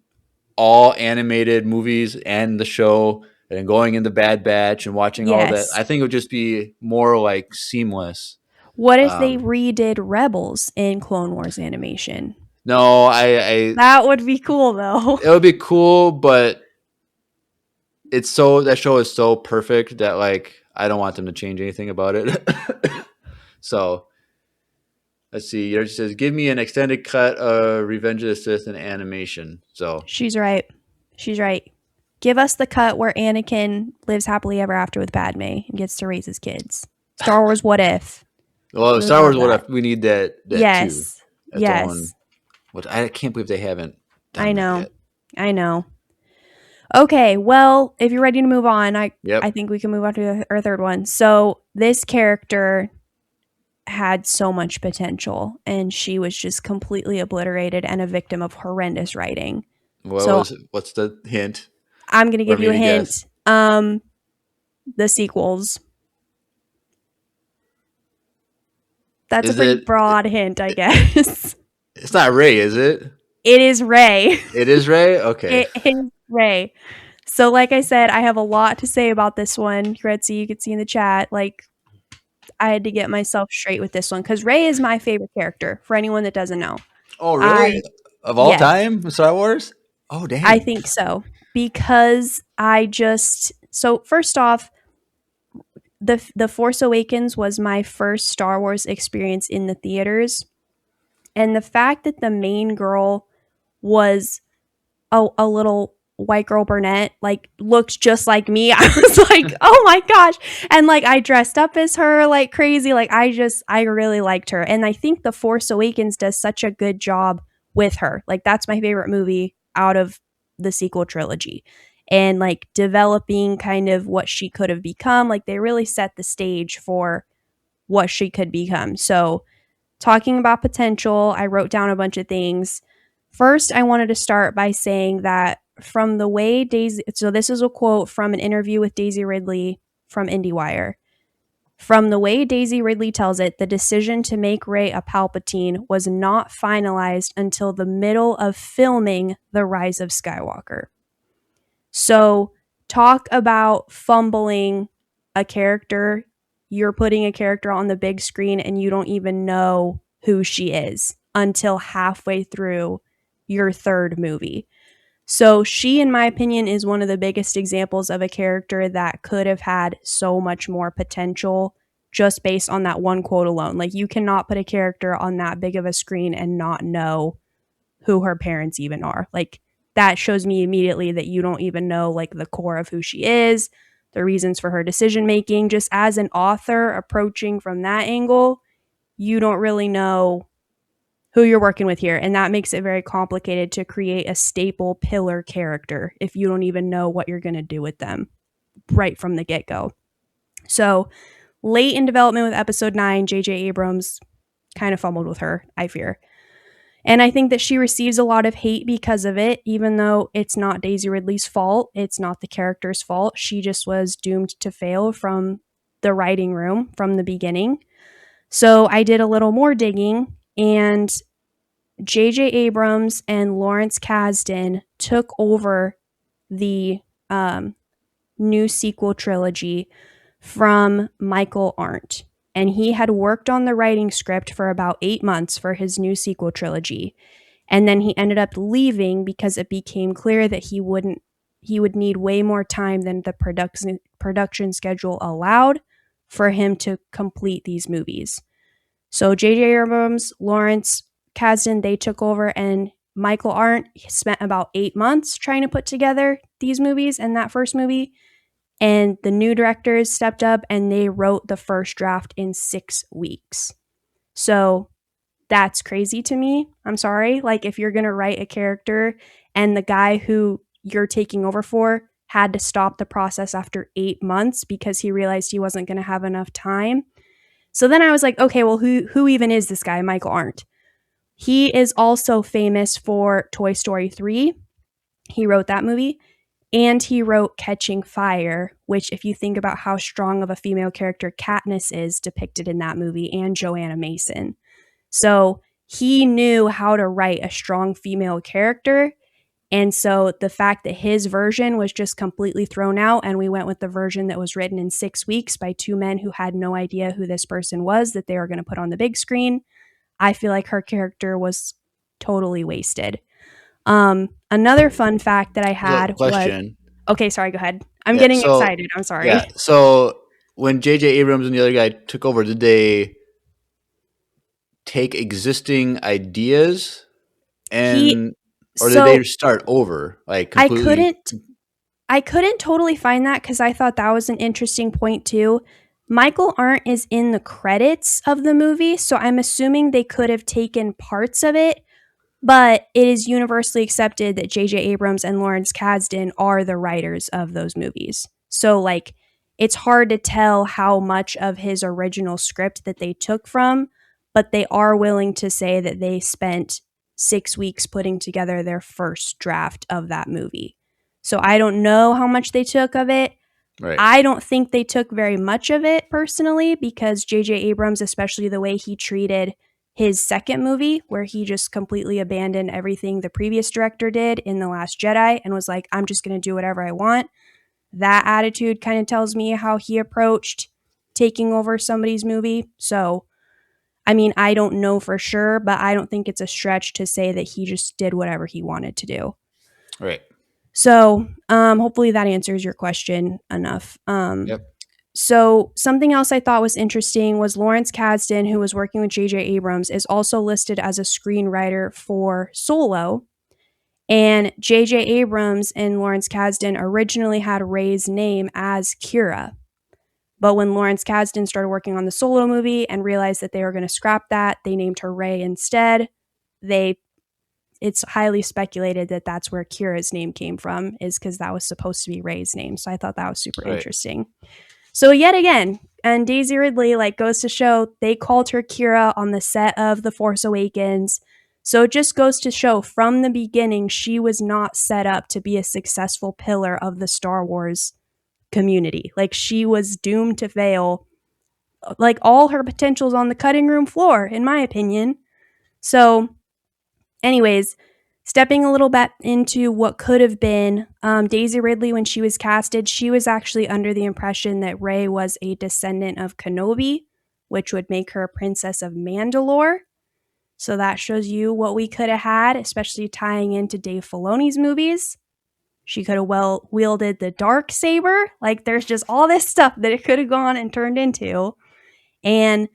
all animated movies and the show and going in the Bad Batch and watching all that. Yes. I think it would just be more like seamless. What if they redid Rebels in Clone Wars animation? No, I That would be cool, though. it would be cool, but it's so that show is so perfect that like I don't want them to change anything about it. So let's see. It says, "Give me an extended cut of Revenge of the Sith in animation." So She's right. She's right. Give us the cut where Anakin lives happily ever after with Padme and gets to raise his kids. Star Wars What If. well, We would Star Wars. love What that. if we need that too? Yes. That's the one. Yes. What I can't believe they haven't done I that know. yet. I know. Okay, well, if you're ready to move on, I Yep. think we can move on to our third one. So this character had so much potential, and she was just completely obliterated and a victim of horrendous writing. So What's the hint? I'm going to give For you a me to hint. guess. The sequels. That's Is a pretty it- broad hint, I guess. It's not Ray, is it? It is Ray. It is Ray. Okay. It is Ray. So, like I said, I have a lot to say about this one. Gretzy, you could see in the chat. Like, I had to get myself straight with this one because Ray is my favorite character. For anyone that doesn't know, Oh, really? Of all yes. time, in Star Wars? Oh, dang. I think so because so first off, the Force Awakens was my first Star Wars experience in the theaters, and the fact that the main girl was a little white girl brunette, like looked just like me. I was like, oh my gosh. And like I dressed up as her like crazy. Like I really liked her. And I think The Force Awakens does such a good job with her. Like that's my favorite movie out of the sequel trilogy. And like developing kind of what she could have become. Like they really set the stage for what she could become. So talking about potential, I wrote down a bunch of things. First, I wanted to start by saying that from the way Daisy, so this is a quote from an interview with Daisy Ridley from IndieWire. From the way Daisy Ridley tells it, the decision to make Rey a Palpatine was not finalized until the middle of filming The Rise of Skywalker. So, talk about fumbling a character. You're putting a character on the big screen and you don't even know who she is until halfway through your third movie. So she, in my opinion, is one of the biggest examples of a character that could have had so much more potential just based on that one quote alone. Like you cannot put a character on that big of a screen and not know who her parents even are. Like that shows me immediately that you don't even know like the core of who she is, the reasons for her decision making. Just as an author approaching from that angle, you don't really know who you're working with here. And that makes it very complicated to create a staple pillar character if you don't even know what you're going to do with them right from the get-go. So late in development with episode 9, J.J. Abrams kind of fumbled with her, I fear. And I think that she receives a lot of hate because of it, even though it's not Daisy Ridley's fault. It's not the character's fault. She just was doomed to fail from the writing room from the beginning. So I did a little more digging, and J.J. Abrams and Lawrence Kasdan took over the new sequel trilogy from Michael Arndt. And he had worked on the writing script for about 8 months for his new sequel trilogy. And then he ended up leaving because it became clear that he would need way more time than the production schedule allowed for him to complete these movies. So J.J. Abrams, Lawrence Kasdan, they took over, and Michael Arndt spent about 8 months trying to put together these movies and that first movie. And the new directors stepped up and they wrote the first draft in 6 weeks. So that's crazy to me. I'm sorry. Like if you're going to write a character and the guy who you're taking over for had to stop the process after 8 months because he realized he wasn't going to have enough time. So then I was like, okay, well, who even is this guy, Michael Arndt? He is also famous for Toy Story 3. He wrote that movie. And he wrote Catching Fire, which if you think about how strong of a female character Katniss is depicted in that movie, and Joanna Mason. So he knew how to write a strong female character. And so the fact that his version was just completely thrown out and we went with the version that was written in 6 weeks by two men who had no idea who this person was that they were going to put on the big screen, I feel like her character was totally wasted. Another fun fact that I So, had was question. okay, sorry, go ahead. I'm Yeah. getting So, excited. I'm yeah. sorry. So when J.J. Abrams and the other guy took over, did they take existing ideas He and, or did they so start over, like I completely? couldn't I couldn't totally find that cuz I thought that was an interesting point too. Michael Arndt is in the credits of the movie, so I'm assuming they could have taken parts of it. But it is universally accepted that J.J. Abrams and Lawrence Kasdan are the writers of those movies. So, like, it's hard to tell how much of his original script that they took from, but they are willing to say that they spent 6 weeks putting together their first draft of that movie. So, I don't know how much they took of it. Right. I don't think they took very much of it personally because J.J. Abrams, especially the way he treated his second movie, where he just completely abandoned everything the previous director did in The Last Jedi and was like, I'm just going to do whatever I want. That attitude kind of tells me how he approached taking over somebody's movie. So, I mean, I don't know for sure, but I don't think it's a stretch to say that he just did whatever he wanted to do. Right. So, hopefully that answers your question enough. Yep. So, something else I thought was interesting was Lawrence Kasdan, who was working with J.J. Abrams, is also listed as a screenwriter for Solo. And J.J. Abrams and Lawrence Kasdan originally had Rey's name as Kira. But when Lawrence Kasdan started working on the Solo movie and realized that they were going to scrap that, they named her Rey instead. It's highly speculated that that's where Kira's name came from, is because that was supposed to be Rey's name. So I thought that was super Right. interesting. So yet again, and Daisy Ridley goes to show they called her Kira on the set of The Force Awakens. So it just goes to show from the beginning she was not set up to be a successful pillar of the Star Wars community. She was doomed to fail. All her potential's on the cutting room floor, in my opinion. So anyways, stepping a little bit into what could have been, Daisy Ridley, when she was casted, she was actually under the impression that Rey was a descendant of Kenobi, which would make her a princess of Mandalore. So that shows you what we could have had, especially tying into Dave Filoni's movies. She could have wielded the dark saber. There's just all this stuff that it could have gone and turned into. And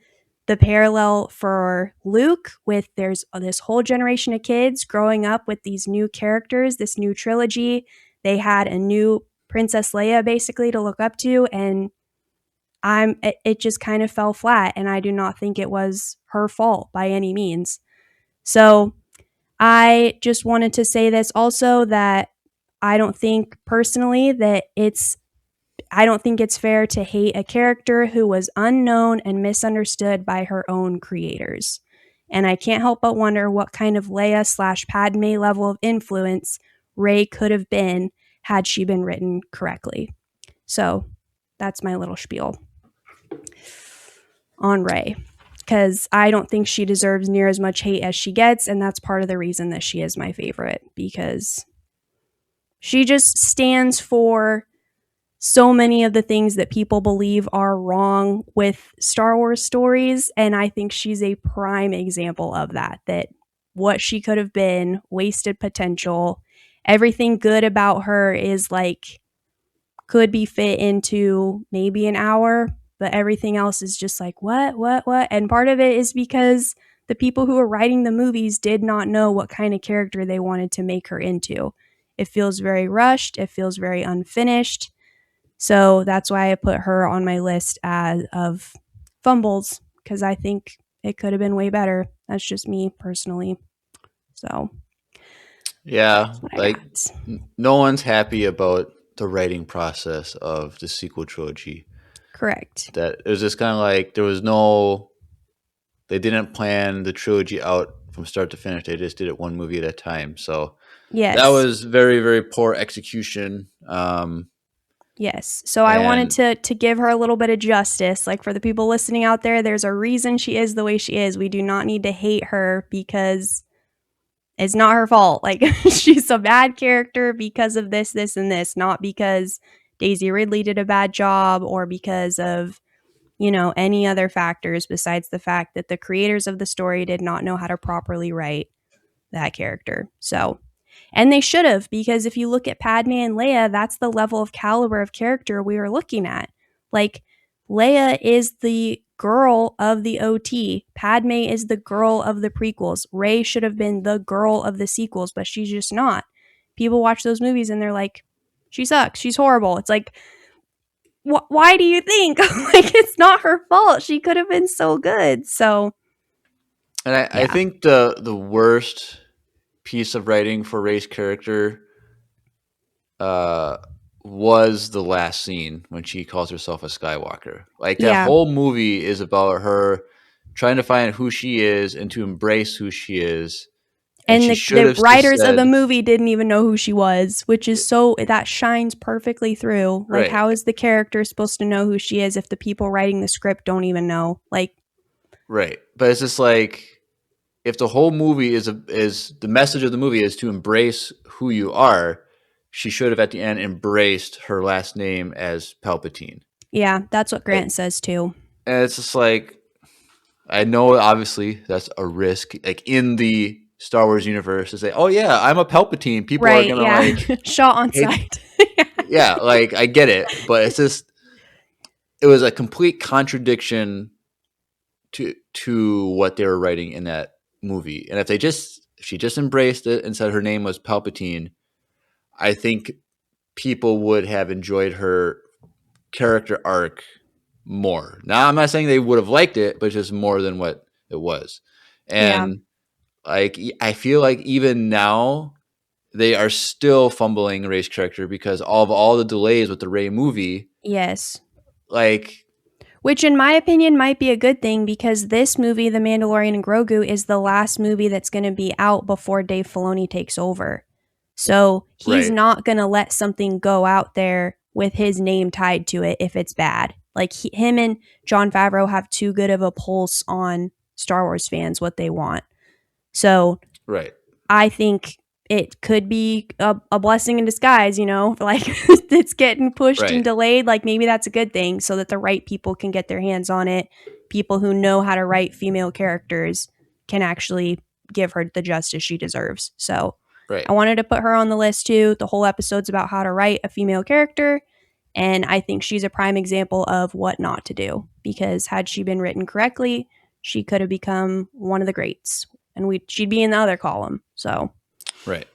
the parallel for Luke with there's this whole generation of kids growing up with these new characters, this new trilogy. They had a new Princess Leia basically to look up to, and it just kind of fell flat, and I do not think it was her fault by any means. So I just wanted to say this also, that I don't think personally that I don't think it's fair to hate a character who was unknown and misunderstood by her own creators. And I can't help but wonder what kind of Leia/Padme level of influence Rey could have been had she been written correctly. So that's my little spiel on Rey, because I don't think she deserves near as much hate as she gets, and that's part of the reason that she is my favorite, because she just stands for so many of the things that people believe are wrong with Star Wars stories, and I think she's a prime example of that what she could have been, wasted potential. Everything good about her is could be fit into maybe an hour, but everything else is just what? And part of it is because the people who were writing the movies did not know what kind of character they wanted to make her into. It feels very rushed, it feels very unfinished. So that's why I put her on my list of fumbles, because I think it could have been way better. That's just me personally. So Yeah. that's what I got. No one's happy about the writing process of the sequel trilogy. Correct. That it was just kind of they didn't plan the trilogy out from start to finish. They just did it one movie at a time. So Yes. that was very, very poor execution. Yes. So I wanted to give her a little bit of justice. For the people listening out there, there's a reason she is the way she is. We do not need to hate her because It's not her fault. Like, she's a bad character because of this, this, and this, not because Daisy Ridley did a bad job or because of, any other factors besides the fact that the creators of the story did not know how to properly write that character. So, and they should have, because if you look at Padme and Leia, that's the level of caliber of character we are looking at. Like, Leia is the girl of the OT. Padme is the girl of the prequels. Rey should have been the girl of the sequels, but she's just not. People watch those movies and they're like, she sucks. She's horrible. It's like, why do you think? Like, it's not her fault. She could have been so good. So, And I yeah. think the worst piece of writing for Rey's character was the last scene when she calls herself a Skywalker. Like, that Yeah. whole movie is about her trying to find who she is and to embrace who she is. And And she should the have just writers of said, the movie didn't even know who she was, which is that shines perfectly through. Like, right, how is the character supposed to know who she is if the people writing the script don't even know? Like, right. But it's just like, if the whole movie is the message of the movie is to embrace who you are, she should have at the end embraced her last name as Palpatine. yeah, that's what Like, Grant says too. and it's just like, I know obviously that's a risk, like in the Star Wars universe, to say, "Oh yeah, I'm a Palpatine." People are Right, gonna yeah. like Shot on hate. sight. Yeah, like I get it, but it's just it was a complete contradiction to what they were writing in that movie. And if she just embraced it and said her name was Palpatine, I think people would have enjoyed her character arc more. Now, I'm not saying they would have liked it, but just more than what it was. Yeah. And like, I feel like even now they are still fumbling Rey's character because of all the delays with the Rey movie. Yes. Like, Which, in my opinion, might be a good thing because this movie, The Mandalorian and Grogu, is the last movie that's going to be out before Dave Filoni takes over. So he's right, not going to let something go out there with his name tied to it if it's bad. Like, him and Jon Favreau have too good of a pulse on Star Wars fans, what they want. So right, I think it could be a blessing in disguise, like it's getting pushed and right, delayed. Like, maybe that's a good thing so that the right people can get their hands on it. People who know how to write female characters can actually give her the justice she deserves. So right, I wanted to put her on the list too. The whole episode's about how to write a female character. And I think she's a prime example of what not to do because had she been written correctly, she could have become one of the greats and she'd be in the other column. So right.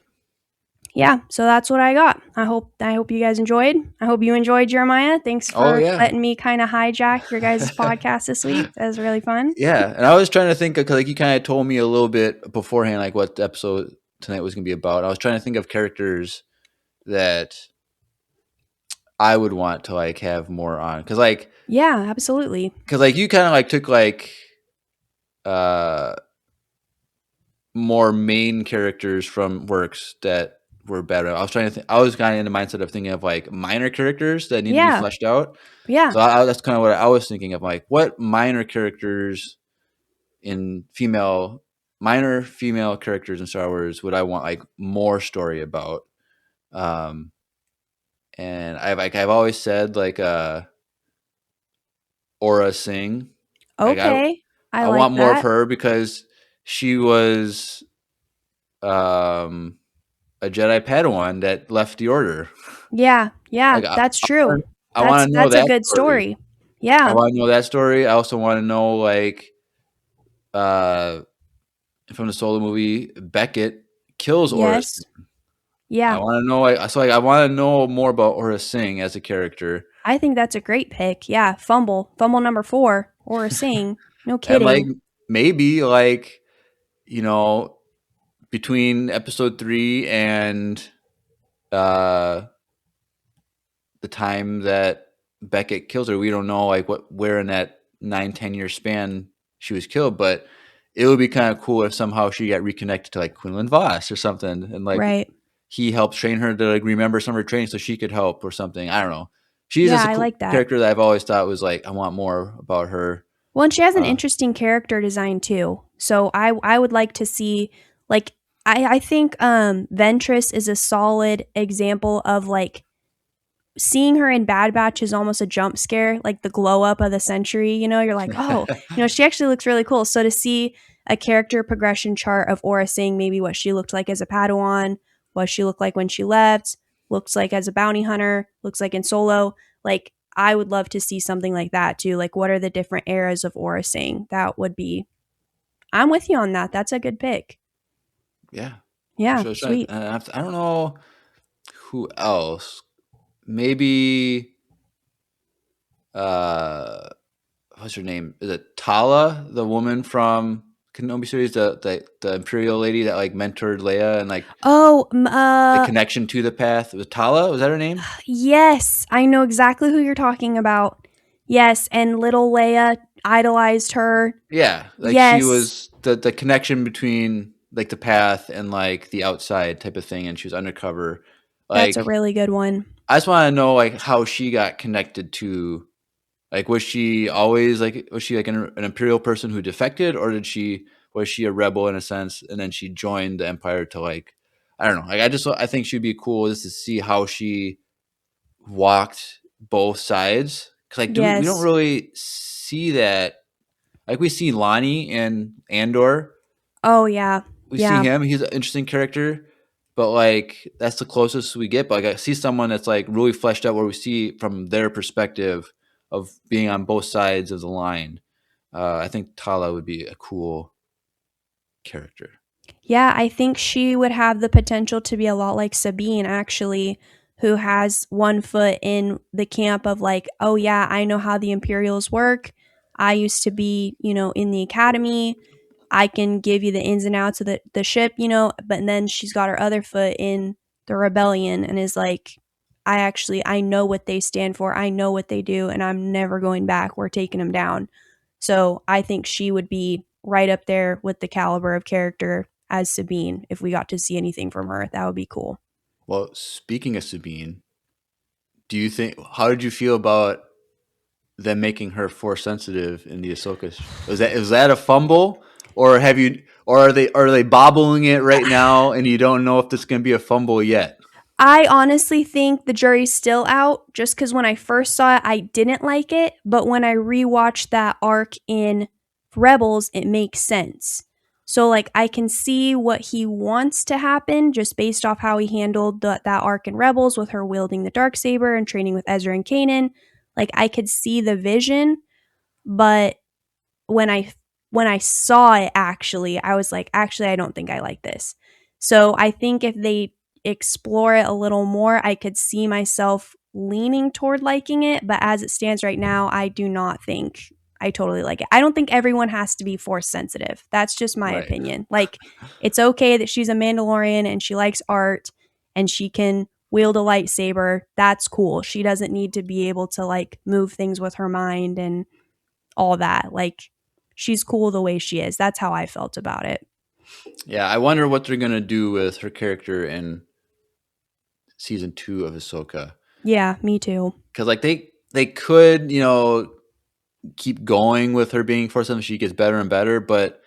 yeah, so that's what I got. I hope you guys enjoyed. I hope you enjoyed, Jeremiah. Thanks Oh for yeah. letting me kind of hijack your guys' podcast this week. That was really fun. Yeah, and I was trying to think because like you kind of told me a little bit beforehand, like what the episode tonight was going to be about. I was trying to think of characters that I would want to like have more on Yeah, absolutely. because like you kind of like took like uh more main characters from works that were better. I was trying to think. I was kind of in the mindset of thinking of like minor characters that need to be Yeah, fleshed out. yeah, So that's kind of what I was thinking of. Like, what minor characters in minor female characters in Star Wars would I want like more story about? Um, and I've always said like Aura Singh. Like okay. I I like want more of that. her because she was a Jedi Padawan that left the Order. Yeah, yeah, Like that's true. I want to know That's a that good story. story. I Yeah, want to know that story. I also want to know like uh from the Solo movie, Beckett kills Aura. yes, I yeah. want to know I want to know more about Aura Singh as a character. I think that's a great pick. Yeah, fumble number 4, or a sing. No And like kidding. maybe like you know between episode 3 and uh the time that Beckett kills her, we don't know like where in that 9-10 year span she was killed, but it would be kind of cool if somehow she got reconnected to like Quinlan Voss or something, and like Right. he helped train her to like remember some of her training so she could help or something. I don't know. She's Yeah, just a I cool like that. character that I've always thought was like I want more about her. Well, and she has an Uh, interesting character design too. So I would like to see, like, I think Ventress is a solid example of like seeing her in Bad Batch is almost a jump scare, like the glow up of the century. You're like, oh, she actually looks really cool. So to see a character progression chart of Aura Singh, maybe what she looked like as a Padawan, what she looked like when she left, looks like as a bounty hunter, looks like in Solo, like I would love to see something like that too. Like, what are the different eras of Aura Singh? That would be. I'm with you on that. That's a good pick. Yeah, for Yeah, sure. sweet. I don't know who else. Maybe uh what's her name? Is it Tala, the woman from Kenobi series, the Imperial lady that like mentored Leia and like Oh, the connection to the path? Was Tala? Was that her name? yes, I know exactly who you're talking about. Yes, and little Leia idolized her. Yeah, like she Yes, was the connection between like the path and like the outside type of thing, and she was undercover. that's a Like really good one. I just want to know like how she got connected to. Like, was she always like was she like an imperial person who defected, or was she a rebel in a sense, and then she joined the empire to like I don't know. Like I think she'd be cool just to see how she walked both sides. Cause like we don't Yes. really see that. Like we see Lonnie and Andor, Oh, yeah. we see Yeah. him. He's an interesting character, but like that's the closest we get. But like I see someone that's like really fleshed out, where we see from their perspective of being on both sides of the line. I think Tala would be a cool character. Yeah, I think she would have the potential to be a lot like Sabine, actually, who has one foot in the camp of like, oh, yeah, I know how the Imperials work. I used to be, in the academy. I can give you the ins and outs of the ship, but then she's got her other foot in the rebellion and is like, I know what they stand for. I know what they do, and I'm never going back. We're taking them down. So I think she would be right up there with the caliber of character as Sabine. If we got to see anything from her, that would be cool. Well, speaking of Sabine, do you think how did you feel about them making her force sensitive in the Ahsoka? Was that a fumble, or are they bobbling it right now, and you don't know if this is going to be a fumble yet? I honestly think the jury's still out just because when I first saw it, I didn't like it. But when I rewatched that arc in Rebels, it makes sense. So, like, I can see what he wants to happen just based off how he handled that arc in Rebels with her wielding the dark saber and training with Ezra and Kanan. Like, I could see the vision, but when I saw it actually, I was like, actually I don't think I like this. So I think if they explore it a little more, I could see myself leaning toward liking it, but as it stands right now, I do not think I totally like it. I don't think everyone has to be force sensitive. That's just my Right. opinion. Like it's okay that she's a Mandalorian and she likes art and she can wield a lightsaber. That's cool. She doesn't need to be able to like move things with her mind and all that. Like she's cool the way she is. That's how I felt about it. Yeah, I wonder what they're gonna do with her character in season 2 of Ahsoka. Yeah, me too. Because like they could keep going with her being force sensitive. She gets better and better, but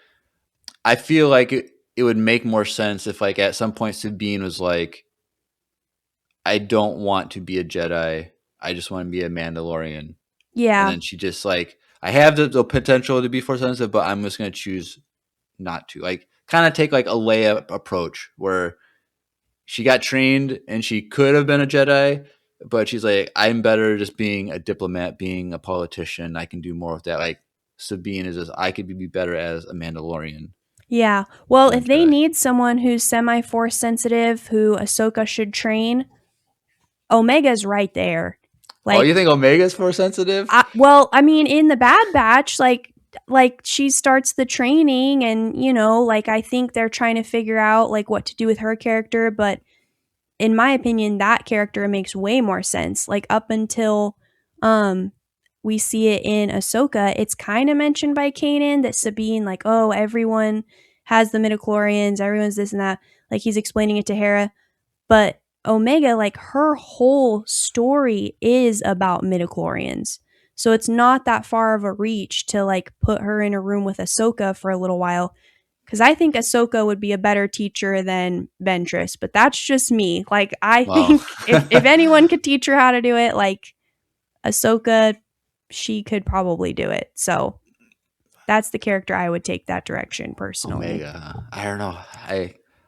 I feel like it would make more sense if like at some point Sabine was like, I don't want to be a Jedi. I just want to be a Mandalorian. And Yeah. then she just like, I have the potential to be force sensitive, but I'm just gonna choose not to. Like kind of take like a Leia approach where she got trained and she could have been a Jedi, but she's like, I'm better just being a diplomat, being a politician. I can do more with that. Like Sabine is just, I could be better as a Mandalorian Yeah. Well, than a if they Jedi. need someone who's semi force sensitive who Ahsoka should train, Omega's right there. Oh, you Like think Omega's force sensitive? I mean, in the Bad Batch, like she starts the training and like I think they're trying to figure out like what to do with her character, but in my opinion, that character makes way more sense. Like up until um we see it in Ahsoka, it's kind of mentioned by Kanan that Sabine, like, oh, everyone has the midichlorians, everyone's this and that. Like he's explaining it to Hera. But Omega, like her whole story is about midichlorians. So it's not that far of a reach to like put her in a room with Ahsoka for a little while Because I think Ahsoka would be a better teacher than Ventress, but that's just me. Like, I think if anyone could teach her how to do it, like Ahsoka, she could probably do it. So that's the character I would take that direction personally. Omega. I don't know.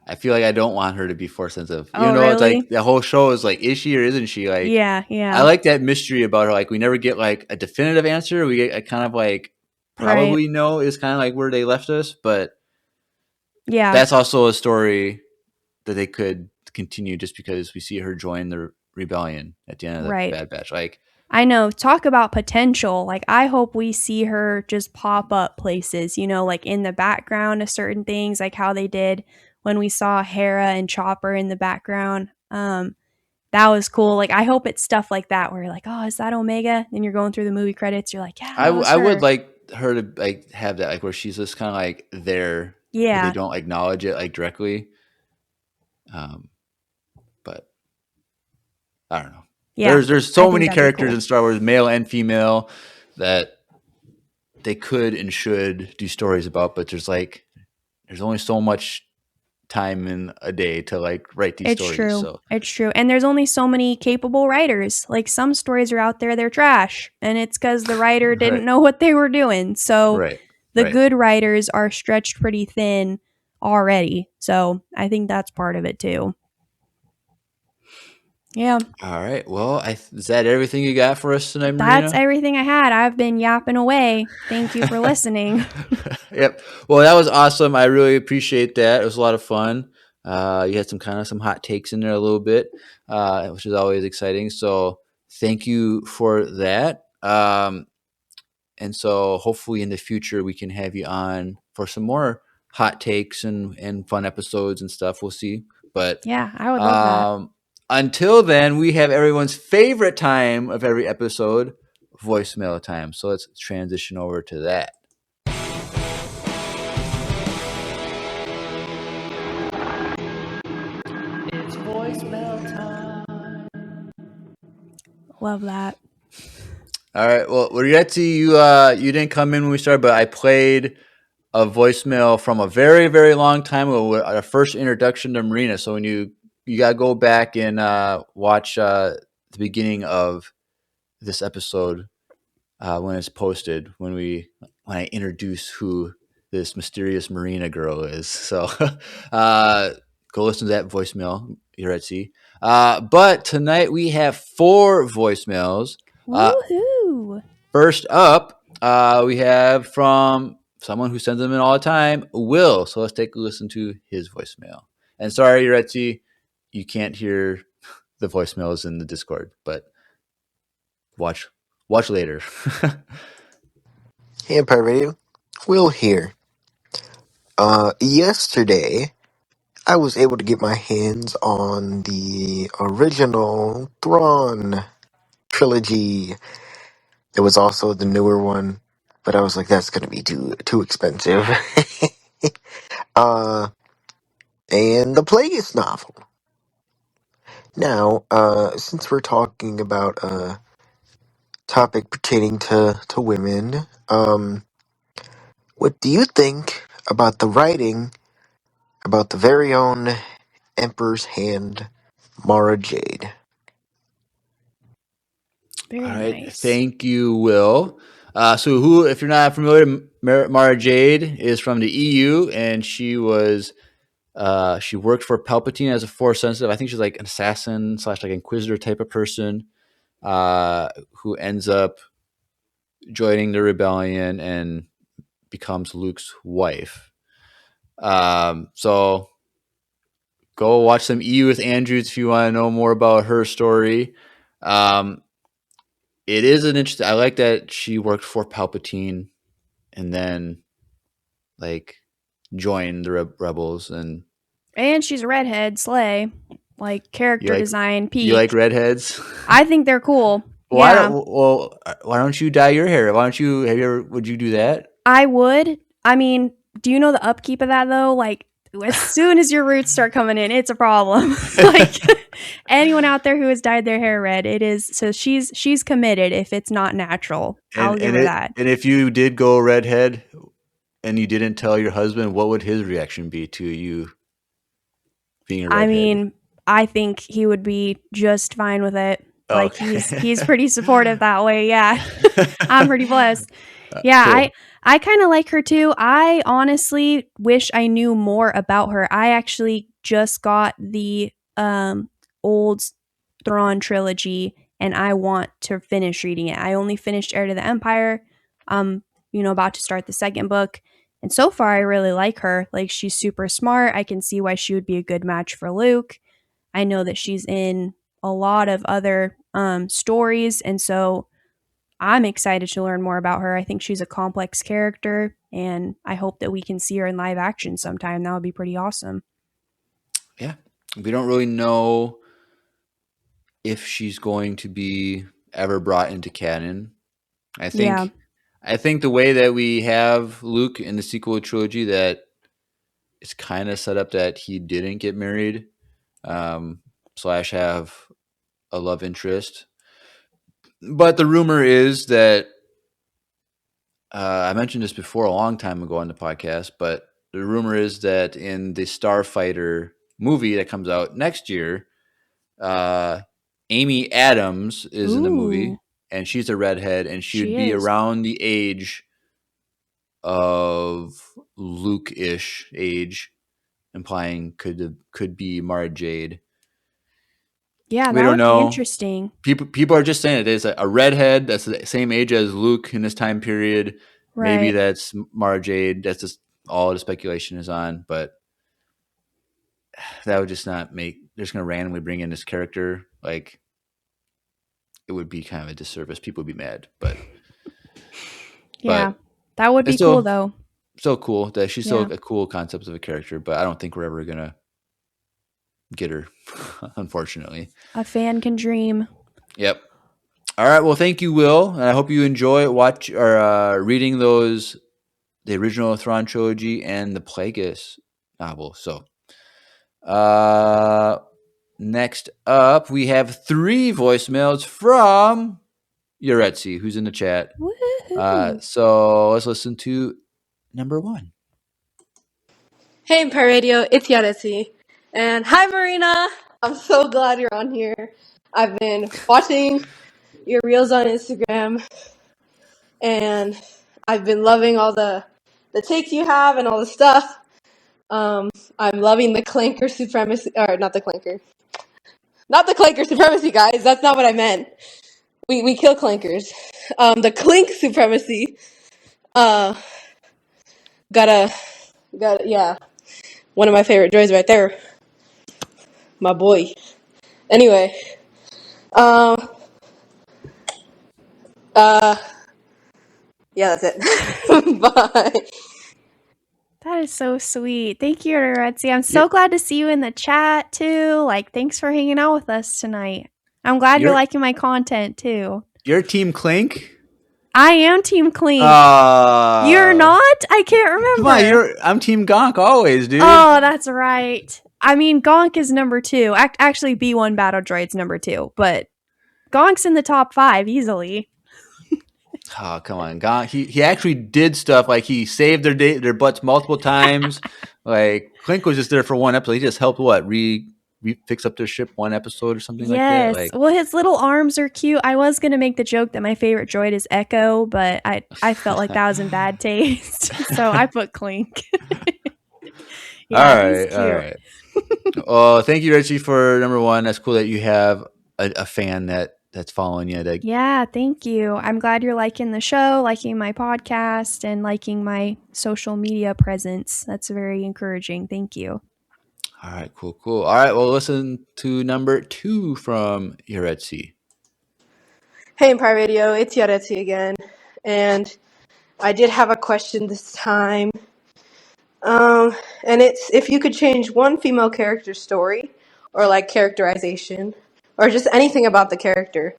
I feel like I don't want her to be force sensitive. Oh, Even though it's really? like the whole show is like, is she or isn't she? Like, Yeah. I like that mystery about her. Like, we never get like a definitive answer. We get a kind of like probably no is kind of like where they left us, but yeah, that's also a story that they could continue just because we see her join the rebellion at the end of the Bad Batch. Like, I know. Talk about potential. Like, I hope we see her just pop up places, you know, like in the background of certain things, like how they did when we saw Hera and Chopper in the background. That was cool. Like, I hope it's stuff like that where you're like, oh, is that Omega? And you're going through the movie credits. You're like, yeah, I would like her to like have that, like where she's just kind of like there, yeah, but they don't acknowledge it like directly. But I don't know. Yeah, there's so many characters in Star Wars, male and female, that they could and should do stories about, but there's only so much time in a day to like write these stories. True. So it's true. And there's only so many capable writers. Like, some stories are out there, they're trash, and it's because the writer didn't know what they were doing. So the good writers are stretched pretty thin already. So I think that's part of it too. Yeah. All right. Well, is that everything you got for us tonight, Marina? That's everything I had. I've been yapping away. Thank you for listening. Yep. Well, that was awesome. I really appreciate that. It was a lot of fun. You had some hot takes in there a little bit, which is always exciting. So thank you for that. And so hopefully in the future we can have you on for some more hot takes and fun episodes and stuff. We'll see. But yeah, I would love that. Until then, we have everyone's favorite time of every episode, voicemail time. So let's transition over to that. It's voicemail time. Love that. All right. Well, Rietzi, you didn't come in when we started, but I played a voicemail from a very, very long time ago, our first introduction to Marina. So when you got to go back and watch the beginning of this episode when it's posted, when I introduce who this mysterious Marina girl is. So go listen to that voicemail, Rietzi. But tonight we have 4 voicemails. Woohoo! First up, we have from someone who sends them in all the time, Will. So let's take a listen to his voicemail. And sorry, Retzi, you can't hear the voicemails in the Discord, but watch later. Hey, Empire Radio. Will here. Yesterday, I was able to get my hands on the original Thrawn trilogy. There was also the newer one, but I was like, that's gonna be too expensive. And the Plagueis novel. Now, since we're talking about a topic pertaining to women, what do you think about the writing about the very own Emperor's Hand, Mara Jade? Very all right. nice. Thank you, Will. So who, if you're not familiar, Mara Jade is from the EU, and she was she worked for Palpatine as a Force sensitive. I think she's like an assassin / like inquisitor type of person who ends up joining the rebellion and becomes Luke's wife. So go watch some EU with Andrews if you want to know more about her story. It is an interesting. I like that she worked for Palpatine and then like joined the rebels, and she's a redhead, slay. Like, character design, peak. You like redheads? I think they're cool. Why don't you dye your hair? Would you do that? I would. I mean, do you know the upkeep of that though? Like, as soon as your roots start coming in, it's a problem. Like, anyone out there who has dyed their hair red, it is. So she's committed if it's not natural. I'll give her that. And if you did go redhead, and you didn't tell your husband, what would his reaction be to you being a I redhead? mean, I think he would be just fine with it. Like Okay. he's pretty supportive that way. Yeah. I'm pretty blessed. Yeah, Cool. I kind of like her too. I honestly wish I knew more about her. I actually just got the old Thrawn trilogy and I want to finish reading it. I only finished Heir to the Empire. About to start the second book. And so far I really like her. Like she's super smart. I can see why she would be a good match for Luke. I know that she's in a lot of other stories and so I'm excited to learn more about her. I think she's a complex character, and I hope that we can see her in live action sometime. That would be pretty awesome. Yeah. We don't really know if she's going to be ever brought into canon. I Yeah. think the way that we have Luke in the sequel trilogy, that it's kind of set up that he didn't get married, slash have a love interest. But the rumor is that I mentioned this before a long time ago on the podcast, but the rumor is that in the Starfighter movie that comes out next year, Amy Adams is in the movie, Ooh, and she's a redhead, and she would she be is. around the age of Luke-ish age, implying could be Mara Jade. Yeah, We that don't would be know. interesting. People are just saying it is a redhead that's the same age as Luke in this time period. Maybe Right. that's Mara Jade. That's just all the speculation is on, but that would just not make. They're just going to randomly bring in this character. Like, it would be kind of a disservice. People would be mad, Yeah, but that would it's be cool though. still cool that she's still Yeah, a cool concept of a character. But I don't think we're ever gonna get her, unfortunately. a fan can dream. Yep. All right. Well, thank you, Will, and I hope you enjoy reading the original Thrawn trilogy and the Plagueis novel. So, next up, we have 3 voicemails from Yuretsi, who's in the chat. Woohoo! So let's listen to number 1. Hey, Empire Radio, it's Yanesi. And hi, Marina. I'm so glad you're on here. I've been watching your reels on Instagram, and I've been loving all the takes you have and all the stuff. I'm loving the clanker supremacy, or not the clanker. Not the clanker supremacy, guys. That's not what I meant. We kill clankers. The clink supremacy. Uh, yeah. One of my favorite droids right there. My boy. Anyway. Um, yeah, that's it. Bye. That is so sweet. Thank you, Retzi. I'm so glad to see you in the chat too. Like, thanks for hanging out with us tonight. I'm glad you're You're liking my content too. Your Team Clink. I am Team Clean. Uh, You're not? I can't remember. Come on, I'm Team Gonk always, dude. Oh, that's right. I mean, Gonk is number 2. Actually, B1 Battle Droid's number 2, but Gonk's in the top 5 easily. Oh, come on, Gonk. He actually did stuff like he saved their butts multiple times. Like Clink was just there for one episode. He just helped fix up their ship one episode or something like that. Like, Well, his little arms are cute. I was gonna make the joke that my favorite droid is Echo, but I felt like that was in bad taste, so I put Clink. All right. Oh, thank you, Richie, for number 1. That's cool that you have a fan that's following you. Yeah, thank you. I'm glad you're liking the show, liking my podcast, and liking my social media presence. That's very encouraging. Thank you. All right, cool. All right, well, listen to number 2 from Yuretsi. Hey, Empire Radio, it's Yaretsi again. And I did have a question this time. And it's if you could change one female character's story, or like characterization, or just anything about the character,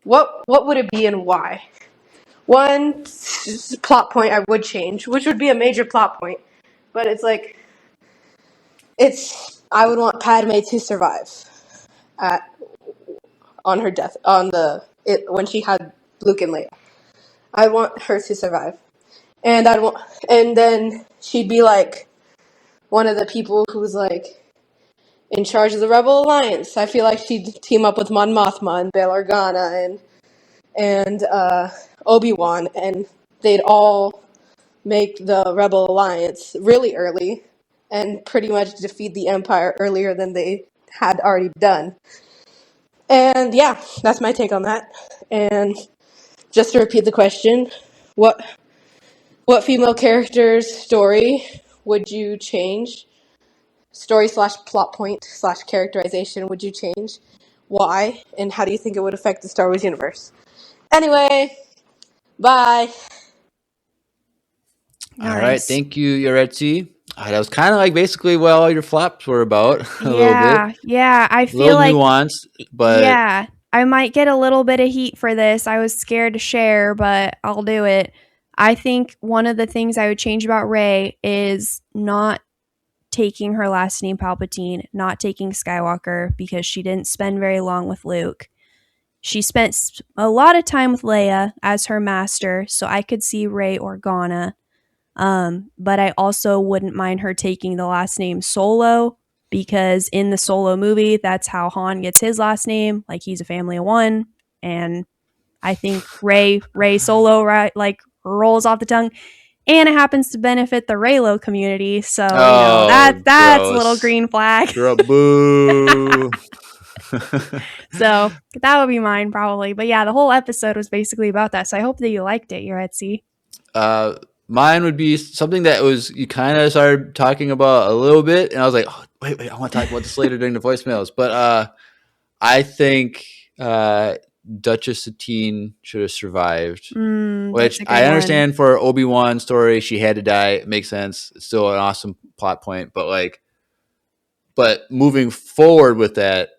what would it be and why? One plot point I would change, which would be a major plot point, but it's like, I would want Padme to survive on her death, when she had Luke and Leia. I want her to survive. and and then she'd be like one of the people who's like in charge of the Rebel Alliance. I feel like she'd team up with Mon Mothma and Bail Organa and Obi-Wan, and they'd all make the Rebel Alliance really early and pretty much defeat the Empire earlier than they had already done. And yeah, that's my take on that. And just to repeat the question, what female character's story would you change? Story slash plot point slash characterization would you change? Why? And how do you think it would affect the Star Wars universe? Anyway, bye. All right. Nice. Thank you, Yoretzi. That was kind of like basically what all your flops were about a little bit. Yeah. I A little feel like, nuanced, but yeah, I might get a little bit of heat for this. I was scared to share, but I'll do it. I think one of the things I would change about Rey is not taking her last name Palpatine, not taking Skywalker, because she didn't spend very long with Luke. She spent a lot of time with Leia as her master, so I could see Rey Organa. But I also wouldn't mind her taking the last name Solo, because in the Solo movie, that's how Han gets his last name. Like, he's a family of one, and I think Rey Solo, right, like, rolls off the tongue, and it happens to benefit the Reylo community. So oh, that's a little gross. green flag. Girl, boo. So that would be mine probably. But yeah, the whole episode was basically about that. So I hope that you liked it, your Etsy. Mine would be something that was you kind of started talking about a little bit, and I was like, oh, wait, I want to talk about this later during the voicemails. But I think Duchess Satine should have survived. Which I understand for Obi-Wan's story, she had to die. It makes sense. It's still an awesome plot point, but moving forward with that,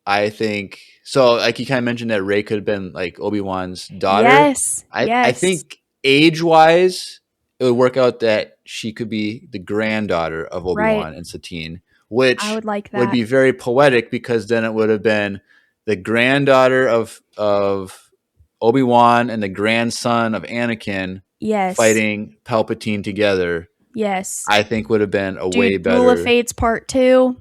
I think so. Like you kind of mentioned that Rey could have been like Obi-Wan's daughter. Yes. I think age-wise, it would work out that she could be the granddaughter of Obi-Wan and Satine, which I would like that. would be very poetic because then it would have been the granddaughter of Obi-Wan and the grandson of Anakin fighting Palpatine together. Yes. I think would have been a way better. Duel of Fates Part 2.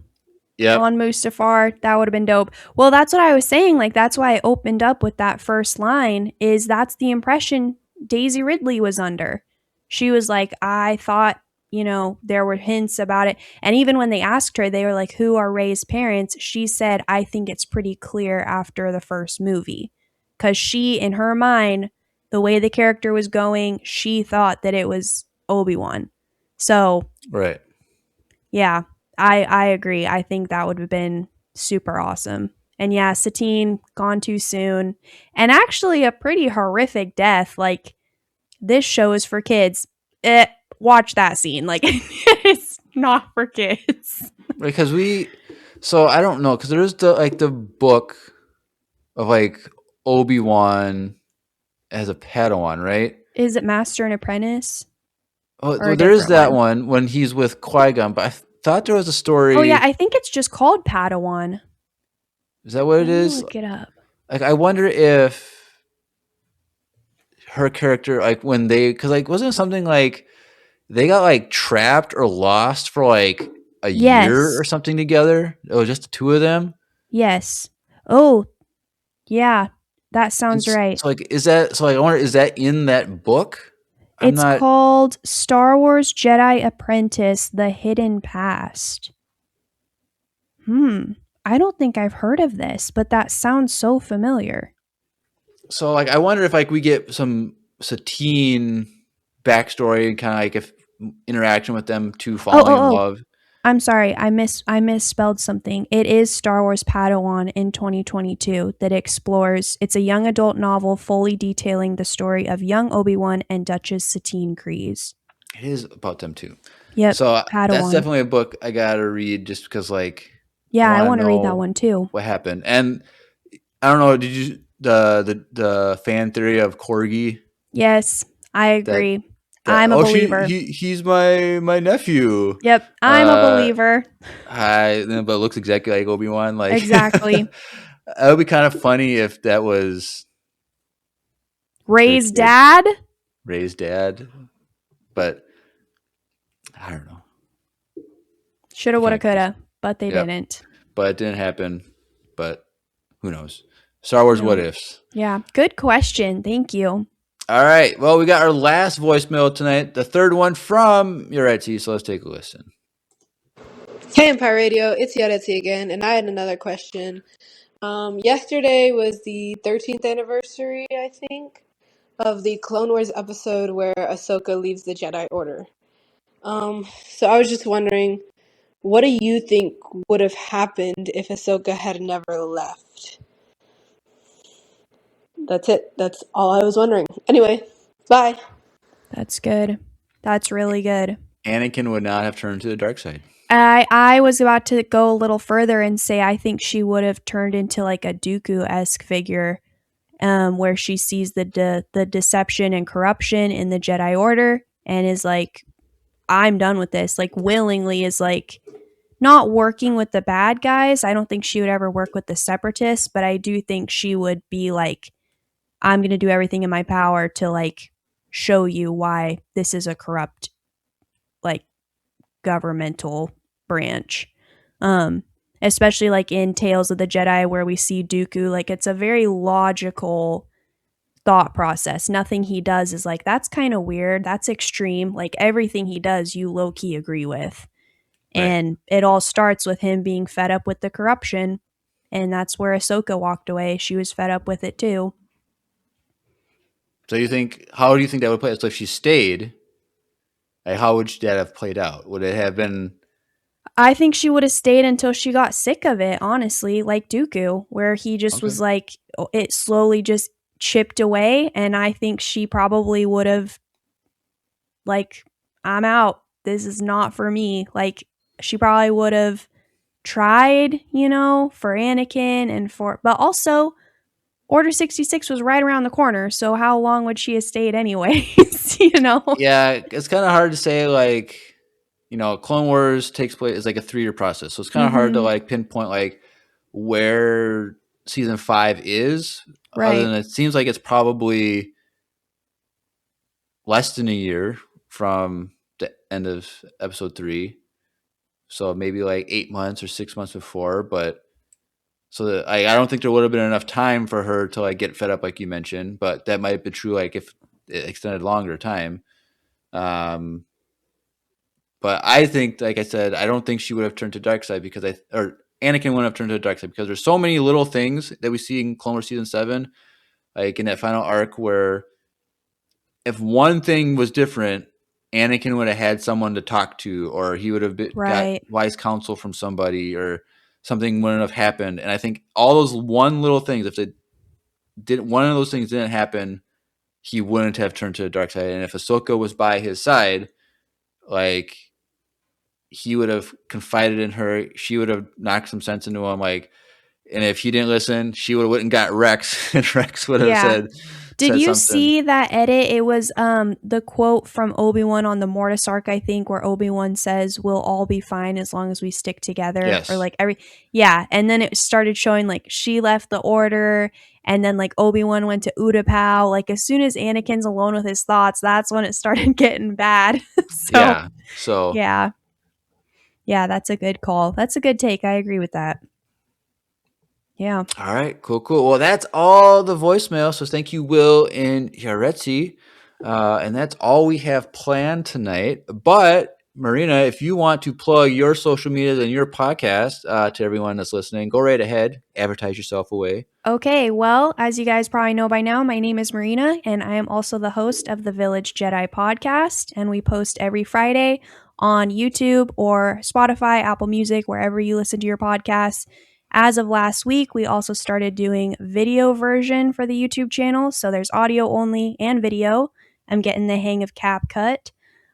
Yep. On Mustafar, that would have been dope. Well, that's what I was saying. Like, that's why I opened up with that first line, is that's the impression Daisy Ridley was under. She was like, I thought, there were hints about it. And even when they asked her, they were like, who are Rey's parents? She said, I think it's pretty clear after the first movie. Because she, in her mind, the way the character was going, she thought that it was Obi-Wan. So, right. Yeah, I agree. I think that would have been super awesome. And yeah, Satine gone too soon. And actually a pretty horrific death. Like, this show is for kids. Watch that scene. Like, it's not for kids. Because I don't know, because there's the book of like Obi-Wan as a Padawan, right? Is it Master and Apprentice? Oh, well, there is that one when he's with Qui-Gon, but I thought there was a story. Oh yeah, I think it's just called Padawan. Is that what it is? Look it up. Like, I wonder if her character, like when because like wasn't it something like they got like trapped or lost for like a year or something together? It was just the two of them. Yes. Oh, yeah, that sounds right. So like, is that so? Like, I wonder, is that in that book? It's called Star Wars Jedi Apprentice: The Hidden Past. I don't think I've heard of this, but that sounds so familiar. So like, I wonder if like we get some Satine backstory and kind of like if interaction with them two falling in love. I'm sorry, I misspelled something. It is Star Wars Padawan in 2022 that explores. It's a young adult novel fully detailing the story of young Obi-Wan and Duchess Satine Kryze. It is about them too. Yep. So Padawan. That's definitely a book I gotta read just because like. Yeah, I want to read that one too. What happened? And I don't know. Did you the fan theory of Corgi? Yes, I agree. I'm a believer. He's my nephew. Yep, I'm a believer. But it looks exactly like Obi-Wan. Like, exactly. It would be kind of funny if that was Rey's dad. Rey's dad, but I don't know. Shoulda, woulda, coulda, but they Yep. didn't. But it didn't happen. But who knows? Star Wars what No. ifs. Yeah, good question. Thank you. All right. Well, we got our last voicemail tonight, the third one from Yoretzi. So let's take a listen. Hey Empire Radio, it's Yaretsi again, and I had another question. Yesterday was the 13th anniversary, I think, of the Clone Wars episode where Ahsoka leaves the Jedi Order. So I was just wondering, what do you think would have happened if Ahsoka had never left? That's it. That's all I was wondering. Anyway, bye. That's good. That's really good. Anakin would not have turned to the dark side. I was about to go a little further and say I think she would have turned into like a Dooku-esque figure, where she sees the deception and corruption in the Jedi Order and is like, I'm done with this. Like willingly is like not working with the bad guys. I don't think she would ever work with the separatists, but I do think she would be like, I'm going to do everything in my power to like show you why this is a corrupt like governmental branch. Especially like in Tales of the Jedi where we see Dooku, like it's a very logical thought process. Nothing he does is like, that's kind of weird. That's extreme. Like everything he does, you low key agree with. Right. And it all starts with him being fed up with the corruption. And that's where Ahsoka walked away. She was fed up with it too. So how do you think that would play out? So if she stayed, like, how would that have played out? Would it have been? I think she would have stayed until she got sick of it, honestly, like Dooku, where he just was like, it slowly just chipped away. And I think she probably would have, like, I'm out. This is not for me. Like, she probably would have tried, for Anakin but also Order 66 was right around the corner. So how long would she have stayed anyways, Yeah, it's kind of hard to say, like, Clone Wars takes place is like a 3-year process. So it's kind of hard to like pinpoint like where season 5 is. Right. Other than it seems like it's probably less than a year from the end of episode 3. So maybe like 8 months or 6 months before. But so I don't think there would have been enough time for her to like get fed up, like you mentioned. But that might have been true, like if it extended longer time. But I think, like I said, I don't think she would have turned to dark side or Anakin wouldn't have turned to the dark side because there's so many little things that we see in Clone Wars season 7, like in that final arc where if one thing was different, Anakin would have had someone to talk to, or he would have got wise counsel from somebody, or something wouldn't have happened. And I think all those one little things, if one of those things didn't happen, he wouldn't have turned to the dark side. And if Ahsoka was by his side, like, he would have confided in her. She would have knocked some sense into him. Like, and if he didn't listen, she would have went and got Rex, and Rex would have said. Did you see that edit? It was the quote from Obi-Wan on the Mortis arc, I think, where Obi-Wan says, "We'll all be fine as long as we stick together." Yes. Or like and then it started showing like she left the Order, and then like Obi-Wan went to Utapau. Like as soon as Anakin's alone with his thoughts, that's when it started getting bad. Yeah, that's a good call. That's a good take. I agree with that. Yeah. All right, cool. Well, that's all the voicemail. So thank you, Will and Yaretsi. And that's all we have planned tonight. But Marina, if you want to plug your social medias and your podcast to everyone that's listening, go right ahead. Advertise yourself away. Okay, well, as you guys probably know by now, my name is Marina, and I am also the host of the Village Jedi podcast. And we post every Friday on YouTube or Spotify, Apple Music, wherever you listen to your podcasts. As of last week, we also started doing video version for the YouTube channel. So there's audio only and video. I'm getting the hang of CapCut.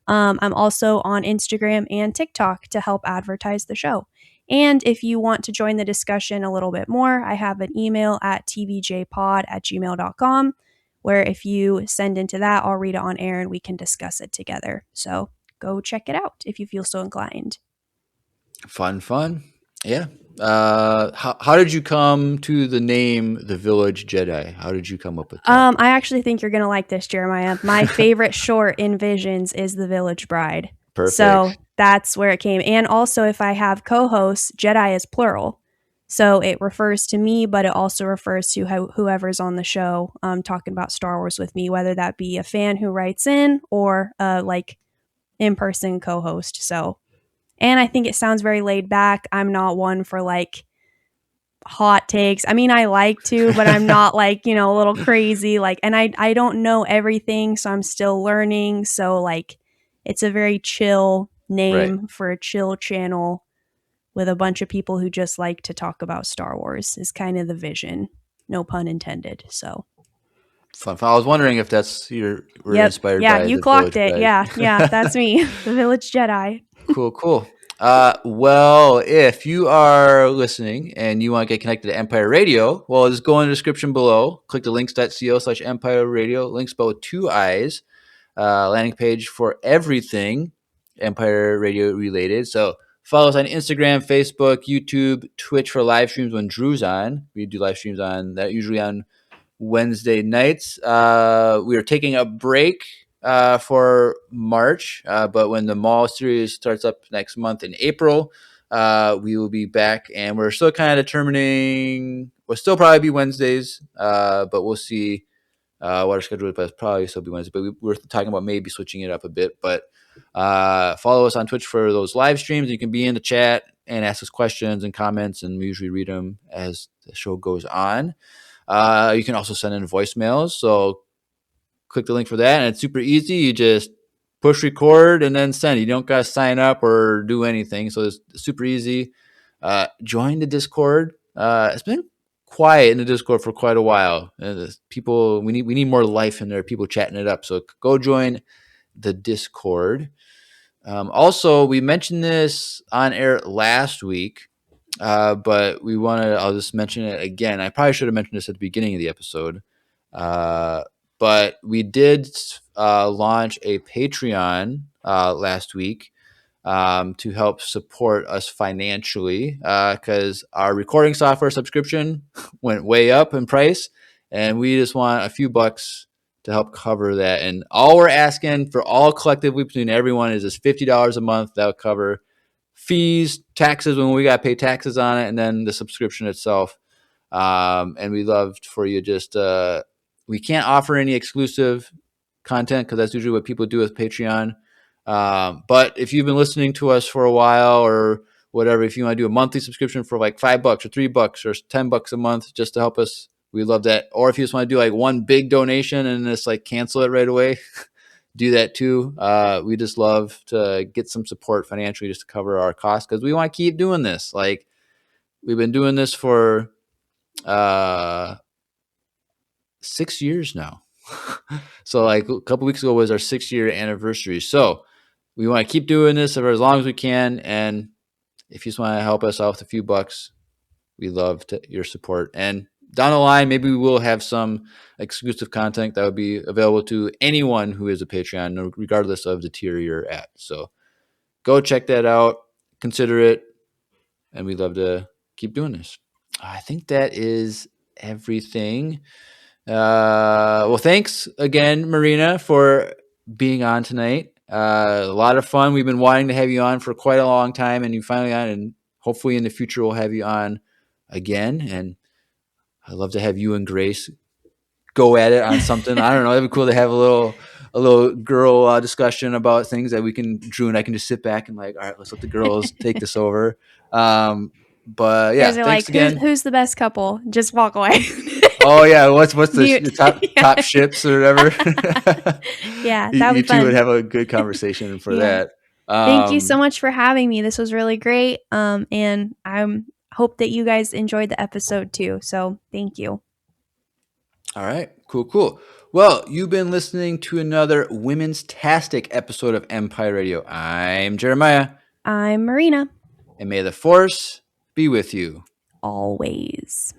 I'm also on Instagram and TikTok to help advertise the show. And if you want to join the discussion a little bit more, I have an email at tvjpod@gmail.com, where if you send into that, I'll read it on air and we can discuss it together. So go check it out if you feel so inclined. Fun. Yeah. How did you come to the name The Village Jedi? How did you come up with that? I actually think you're gonna like this, Jeremiah. My favorite short in Visions is The Village Bride. So Perfect. that's where it came. And also, if I have co-hosts, Jedi is plural. So it refers to me, but it also refers to whoever's on the show talking about Star Wars with me, whether that be a fan who writes in or like in-person co-host. So, and I think it sounds very laid back. I'm not one for like hot takes. I mean, I like to, but I'm not like, a little crazy. Like, and I don't know everything, so I'm still learning. So like it's a very chill Right. name for a chill channel with a bunch of people who just like to talk about Star Wars is kind of the vision. No pun intended. So Fun. I was wondering if that's were yep. inspired Yeah, by you The clocked Village it. Bride. Yeah, that's me. The Village Jedi. Cool. Well, if you are listening and you want to get connected to Empire Radio, well, just go in the description below. Click the links.co/Empire Radio. Links spelled with 2 I's. Landing page for everything Empire Radio related. So follow us on Instagram, Facebook, YouTube, Twitch for live streams when Drew's on. We do live streams on that usually on Wednesday nights. We are taking a break for March, but when the mall series starts up next month in April, we will be back, and we're still kind of determining. We'll still probably be Wednesdays, but we'll see what our schedule is. But probably still be Wednesday. But we're talking about maybe switching it up a bit. But follow us on Twitch for those live streams. You can be in the chat and ask us questions and comments, and we usually read them as the show goes on. You can also send in voicemails. So click the link for that. And it's super easy. You just push record and then send. You don't got to sign up or do anything. So it's super easy. Join the Discord. It's been quiet in the Discord for quite a while. People, we need more life in there. People chatting it up. So go join the Discord. Also, we mentioned this on air last week. But I'll just mention it again. I probably should have mentioned this at the beginning of the episode. But we did launch a Patreon last week to help support us financially because our recording software subscription went way up in price, and we just want a few bucks to help cover that. And all we're asking for all collectively between everyone is just $50 a month. That'll cover fees, taxes when we got to pay taxes on it, and then the subscription itself. And we loved for you just we can't offer any exclusive content because that's usually what people do with Patreon. But if you've been listening to us for a while or whatever, if you want to do a monthly subscription for like $5 or $3 or $10 a month just to help us, we love that. Or if you just want to do like one big donation and just like cancel it right away, do that too. We just love to get some support financially just to cover our costs because we want to keep doing this. Like we've been doing this for 6 years now. So like a couple weeks ago was our 6-year anniversary. So we want to keep doing this for as long as we can. And if you just want to help us out with a few bucks, we love your support. And down the line, maybe we will have some exclusive content that will be available to anyone who is a Patreon, regardless of the tier you're at. So go check that out, consider it, and we'd love to keep doing this. I think that is everything. Well, thanks again, Marina, for being on tonight. A lot of fun. We've been wanting to have you on for quite a long time, and you finally on, and hopefully in the future we'll have you on again. And I'd love to have you and Grace go at it on something. I don't know. It'd be cool to have a little girl discussion about things that Drew and I can just sit back and like, all right, let's let the girls take this over. But yeah, You guys are thanks like, again. who's the best couple? Just walk away. Oh yeah, what's the Mute. top ships or whatever? Yeah, you that would be two would fun. have a good conversation for Yeah. that. Thank you so much for having me. This was really great. And I hope that you guys enjoyed the episode too. So thank you. All right, cool. Well, you've been listening to another Women's Tastic episode of Empire Radio. I'm Jeremiah. I'm Marina. And may the Force be with you. Always.